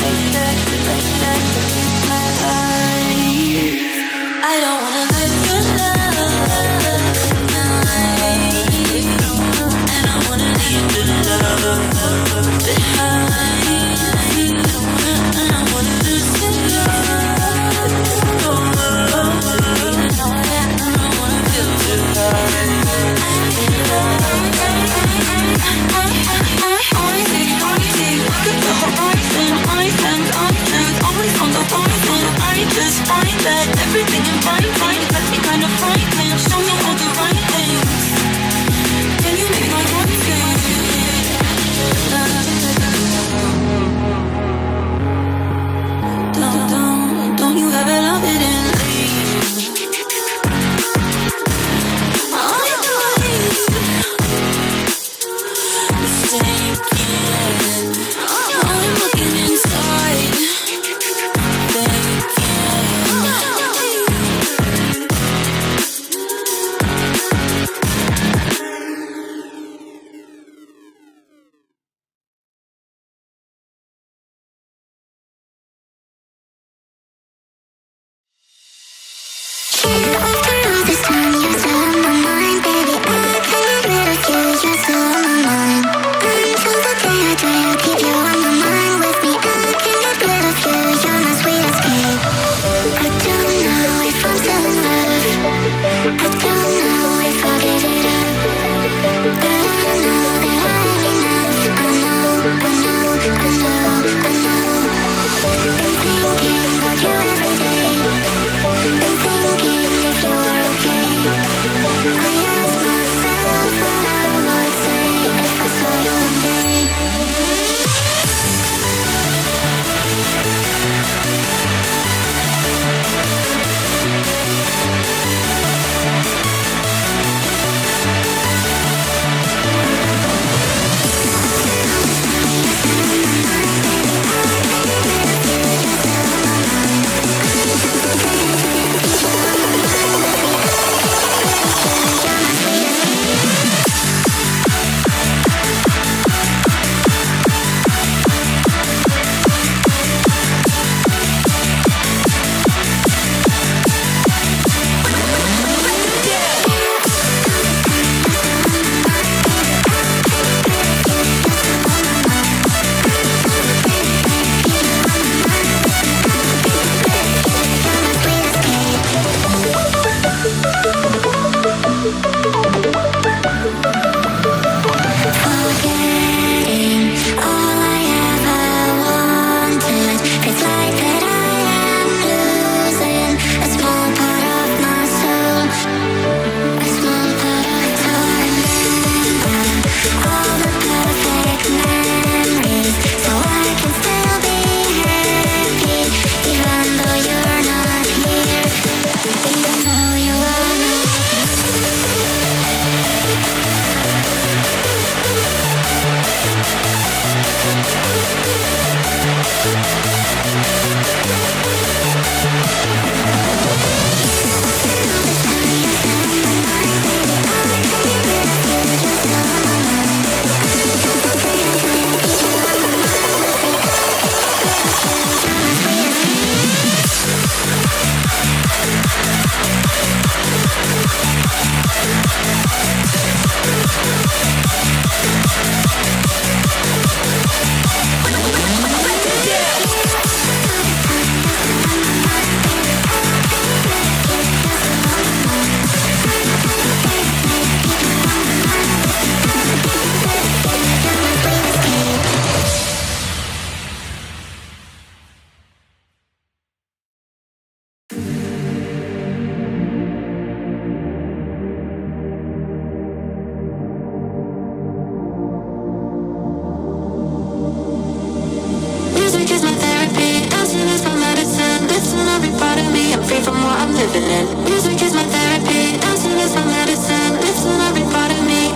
free from what I'm living in. Music is my therapy, dancing is my medicine. Lifting every part of me.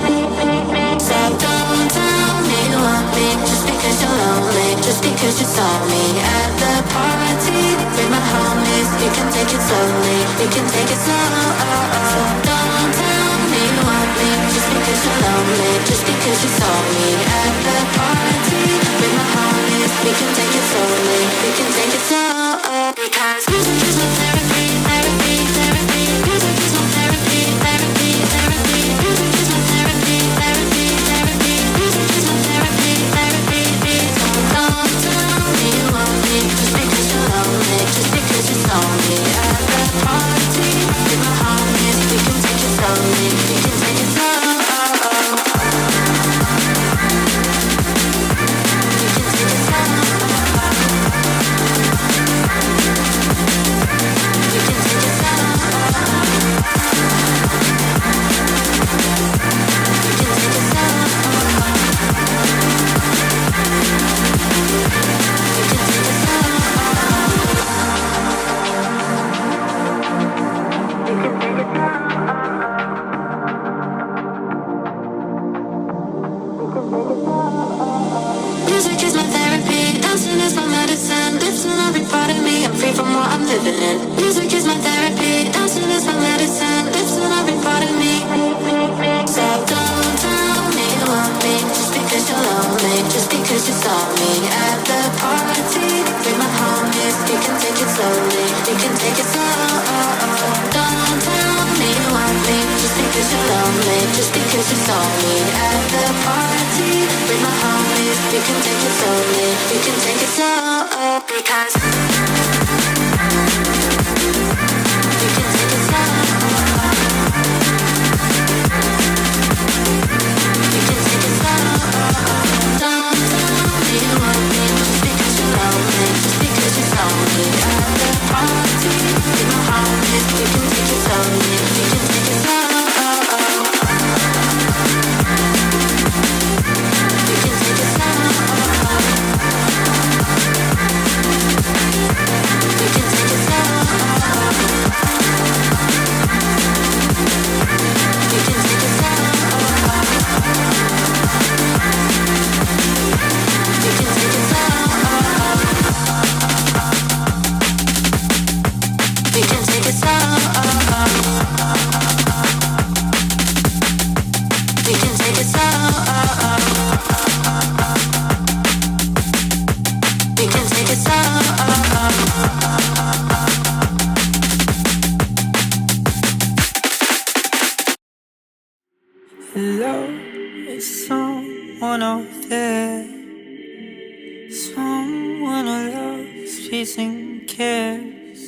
So don't tell me you want me just because you're lonely, just because you saw me at the party with my homies. You can take it slowly, you can take it slow. So don't tell me you want me just because you're lonely, just because you saw me at the party with my homies. We can take it slowly, we can take it slow. Because music is my therapy, therapy, therapy. Music is my therapy, therapy, therapy. Music is my therapy, therapy, therapy. Music is my therapy, therapy. So don't tell me you want me just because you're lonely, just because you saw me at the party with my homies. We can take it slowly, we can take it slow. Music is my therapy, dancing is my medicine. Lifting every part of me, I'm free from what I'm living in. Music is my therapy, dancing is my medicine. Lifting every part of me. So don't tell me you want me just because you're lonely, just because you saw me at the party with my homies. You can take it slowly, you can take it slow. Don't tell me you want me just because you're lonely, just because you saw me at the party with my homies. You can take it slowly, you can take it slow. Because you can take it slow. You can take it slow. Don't tell me you want me just because you're lonely, just because you saw me at the party with my homies. You can take it slowly, you can take it slow. You can take it slow. You can take it slow. You can take it slow. You can take it slow. You can take it slow. You can take it slow. You can take it slow. Hello, is someone out there? Someone who loves peace and cares.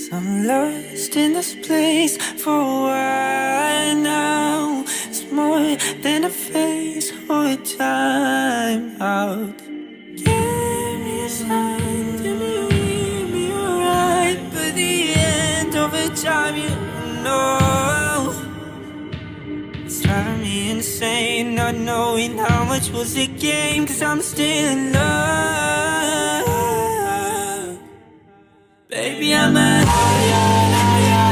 So I'm lost in this place for a while now. It's more than a phase or a time out. Give me a sign, tell me you leave me alright. But the end of the time, you know. It's driving me insane, not knowing how much was the game. Cause I'm still in love. Baby, I'm a liar.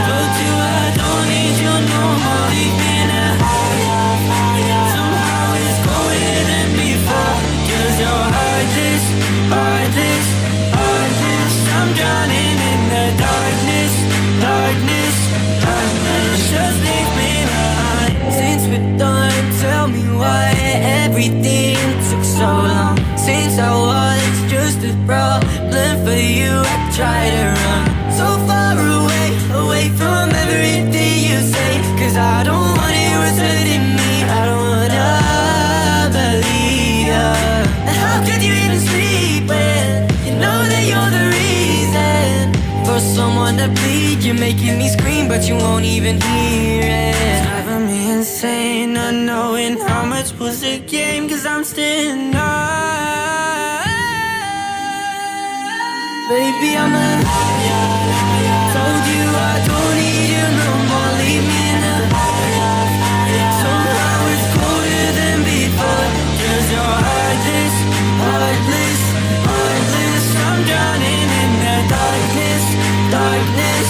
Told you I don't need you no more. Leave me in a higher. Somehow it's colder than before. Cause you're heartless, heartless, heartless. I'm drowning in the darkness, darkness, darkness. Just leave me behind. Since we're done, tell me why everything took so long. Since I was just a problem for you, I try to run so far away, away from everything you say. Cause I don't want it worse hurting me. I don't wanna believe ya. How could you even sleep when you know that you're the reason for someone to bleed? You're making me scream but you won't even hear it. It's driving me insane, not knowing how much was the game. Cause I'm still in love. Baby, I'm a liar. Told you I don't need you no more. Leave me in a higher. Somehow it's colder than before. Cause you're heartless, heartless, heartless. I'm drowning in the darkness, darkness,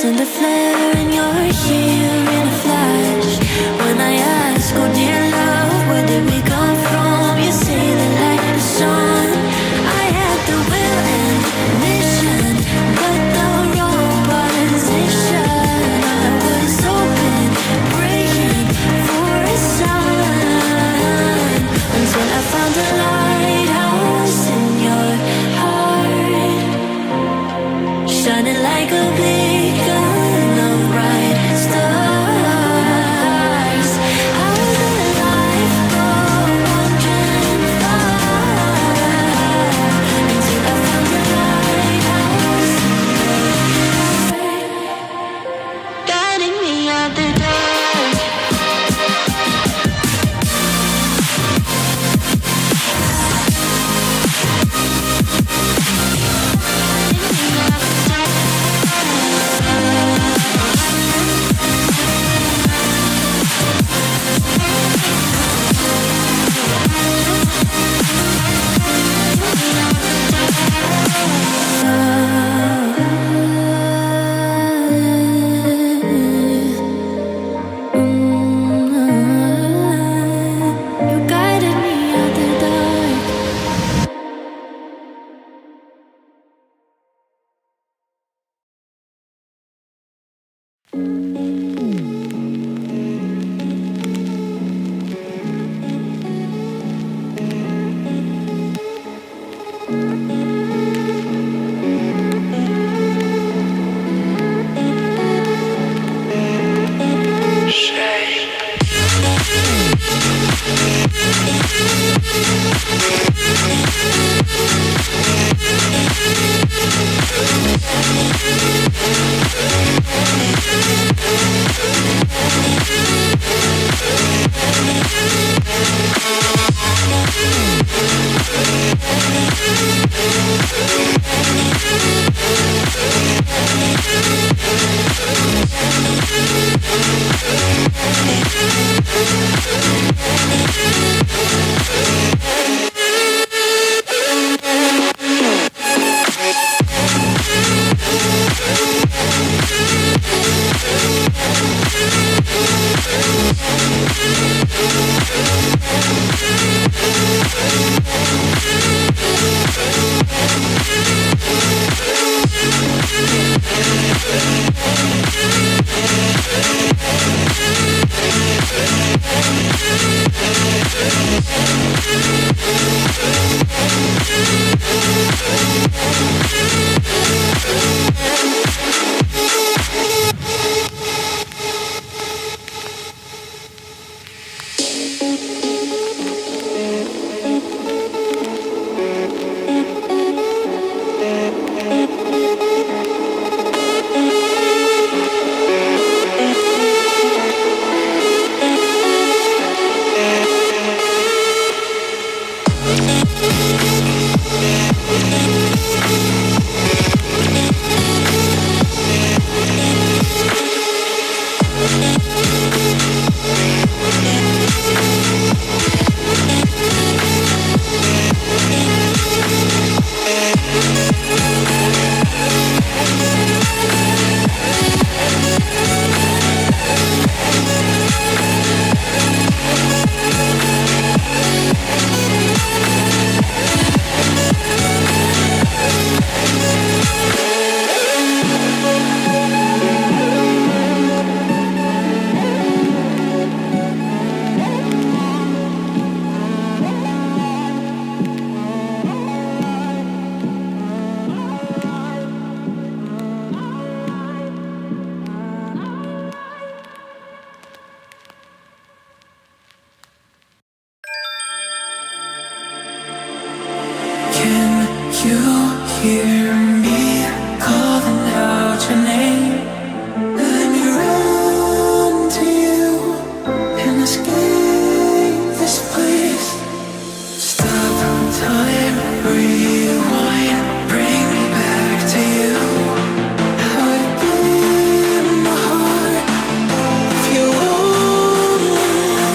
send a flare and you're here in a flash. When I ask, oh dear love, where did we come from? You say the light is on. I had the will and mission, but the wrong position. I was open, praying for a sign, until I found a lighthouse in your heart, shining like a beacon of bright stars. I was alive for wandering far, until I found a lighthouse guiding me out the dark. You guided me out the dark. Hear me calling out your name. Let me run to you and escape this place. Stop time, rewind, bring me back to you. How it beat in my heart if you only knew.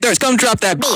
Thirst, come drop that beat.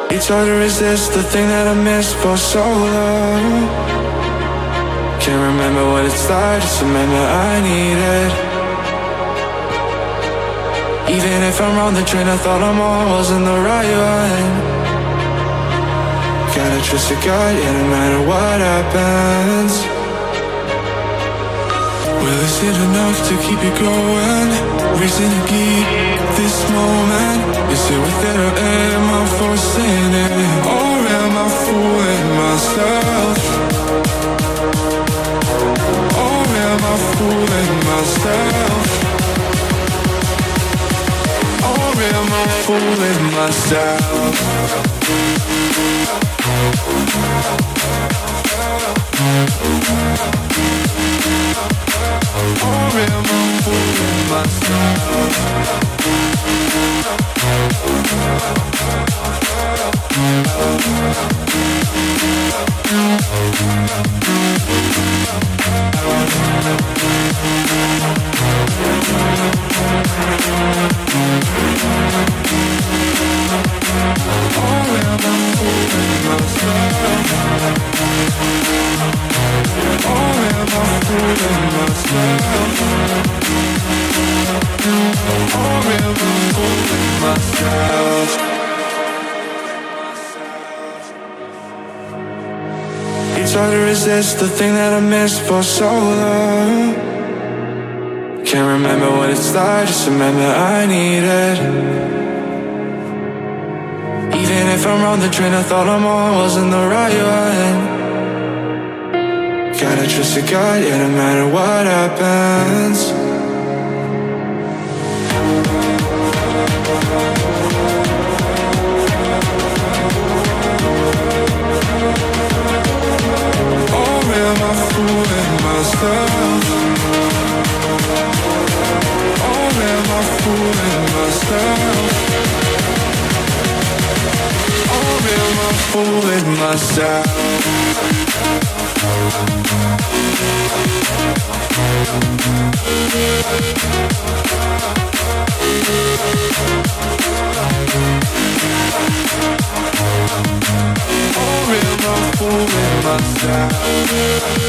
It's hard to resist the thing that I missed for so long. Can't remember what it's like, just remember I need it. Even if I'm on the train I thought I'm on wasn't the right one. Gotta trust a God, yeah, no matter what happens. Well, is it enough to keep you going? Reason to keep this moment. Is it worth it or am I forcing it? Or am I fooling myself? Or am I fooling myself? Or am I fooling myself? Or am I fooling myself? It's hard to resist the thing that I missed for so long. Can't remember what it's like, just remember I need it. Even if I'm on the train I thought I'm on wasn't the right one. Gotta trust a God, yeah, no matter what happens. Or am I fooling myself? fooling myself. Or am I fooling myself? Or am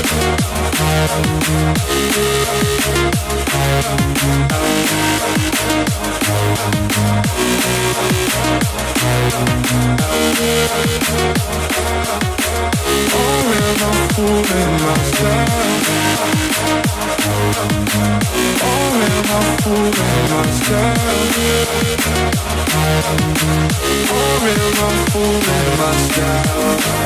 I fooling myself? Or am I fooling myself? Or am I fooling myself?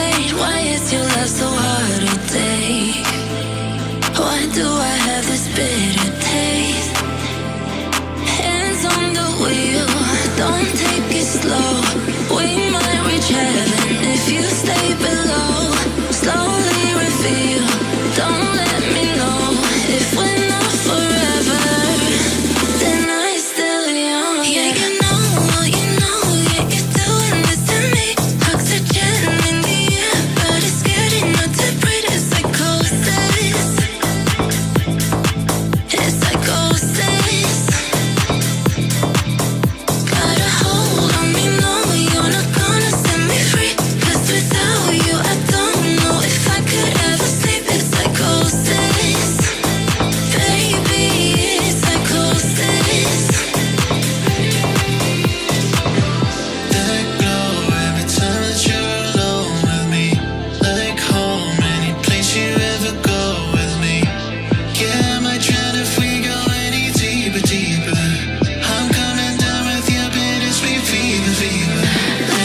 wait, why is your love so hard to take? Why do I have this bitter taste? Hands on the wheel, don't take it slow. We might reach heaven if you stay below. Slowly reveal, don't let me know. If we're not forever, then I'm still young. Yeah, you know, yeah, you're doing this to me. Oxygen in the air, but it's getting not to breathe. It's psychosis. It's psychosis. Got a hold on me, no, you're not gonna set me free. 'Cause without you, I don't know if I could ever sleep. It's psychosis. Baby, it's psychosis. That glow every time that you're alone with me. Like home, any place you ever go with me. Yeah, I might drown if we go any deeper, deeper. I'm coming down with your bittersweet fever, fever.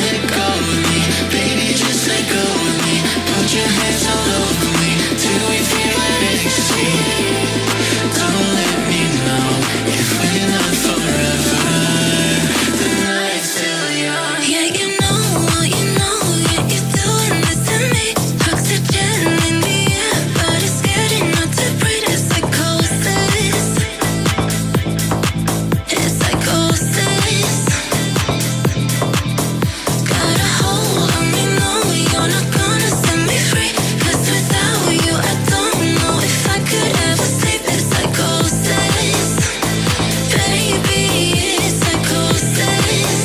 Let go of me, baby, just let go of me. Put your hands all over me till we feel that ecstasy. Don't let me know if we're not forever. The night's still young. Yeah, you know, yeah, you're doing this to me. Oxygen in the air, but it's getting not to breathe. It's psychosis. It's psychosis. Got a hold on me, no, you're not gonna set me free. 'Cause without you, I don't know if I could ever sleep. It's psychosis. Baby, it's psychosis.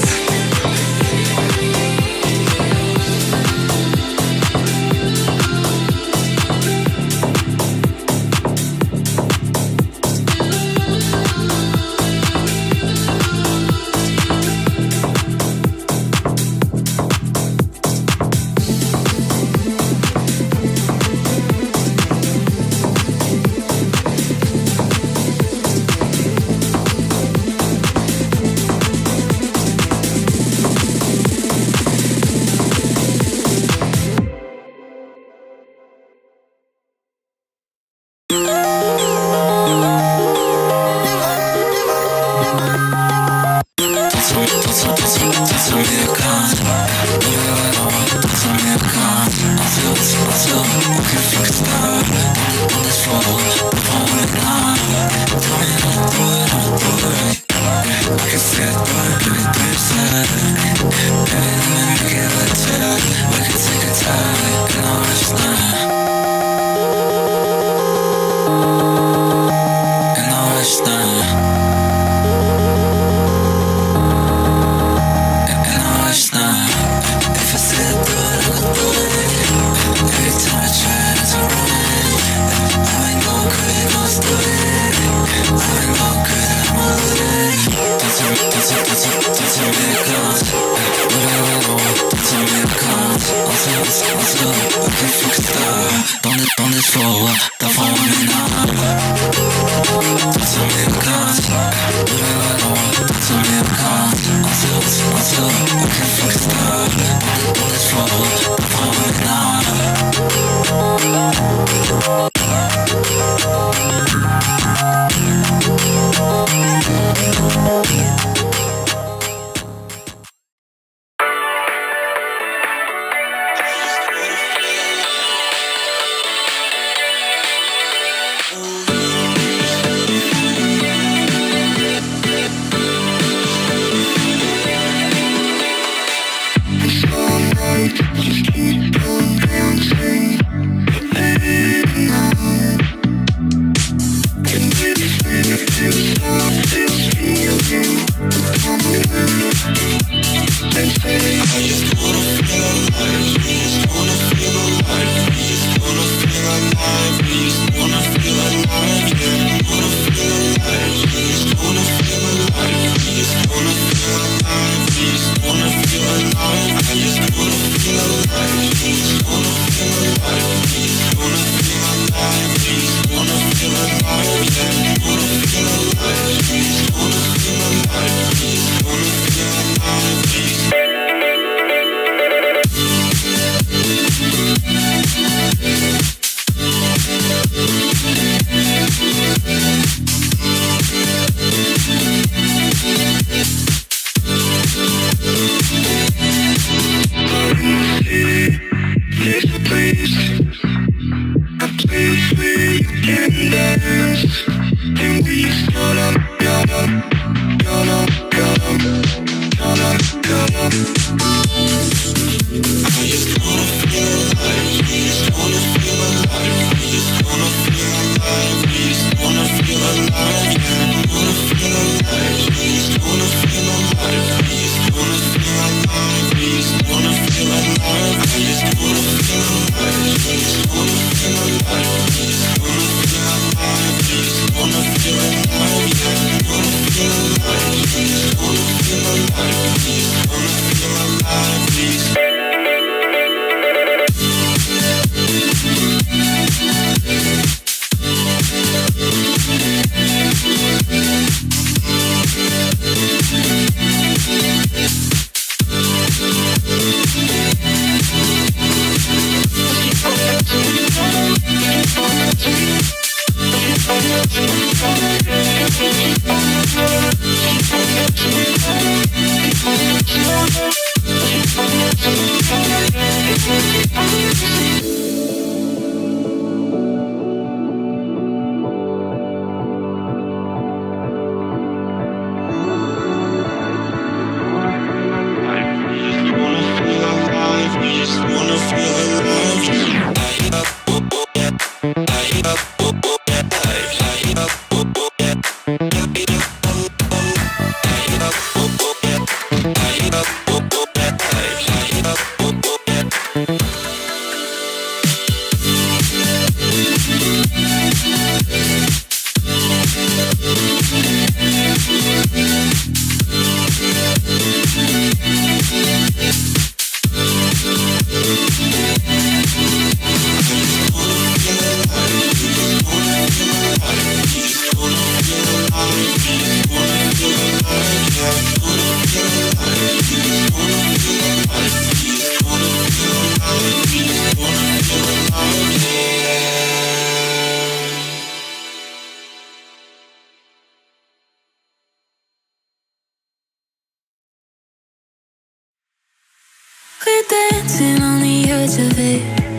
We're dancing on the edge of it.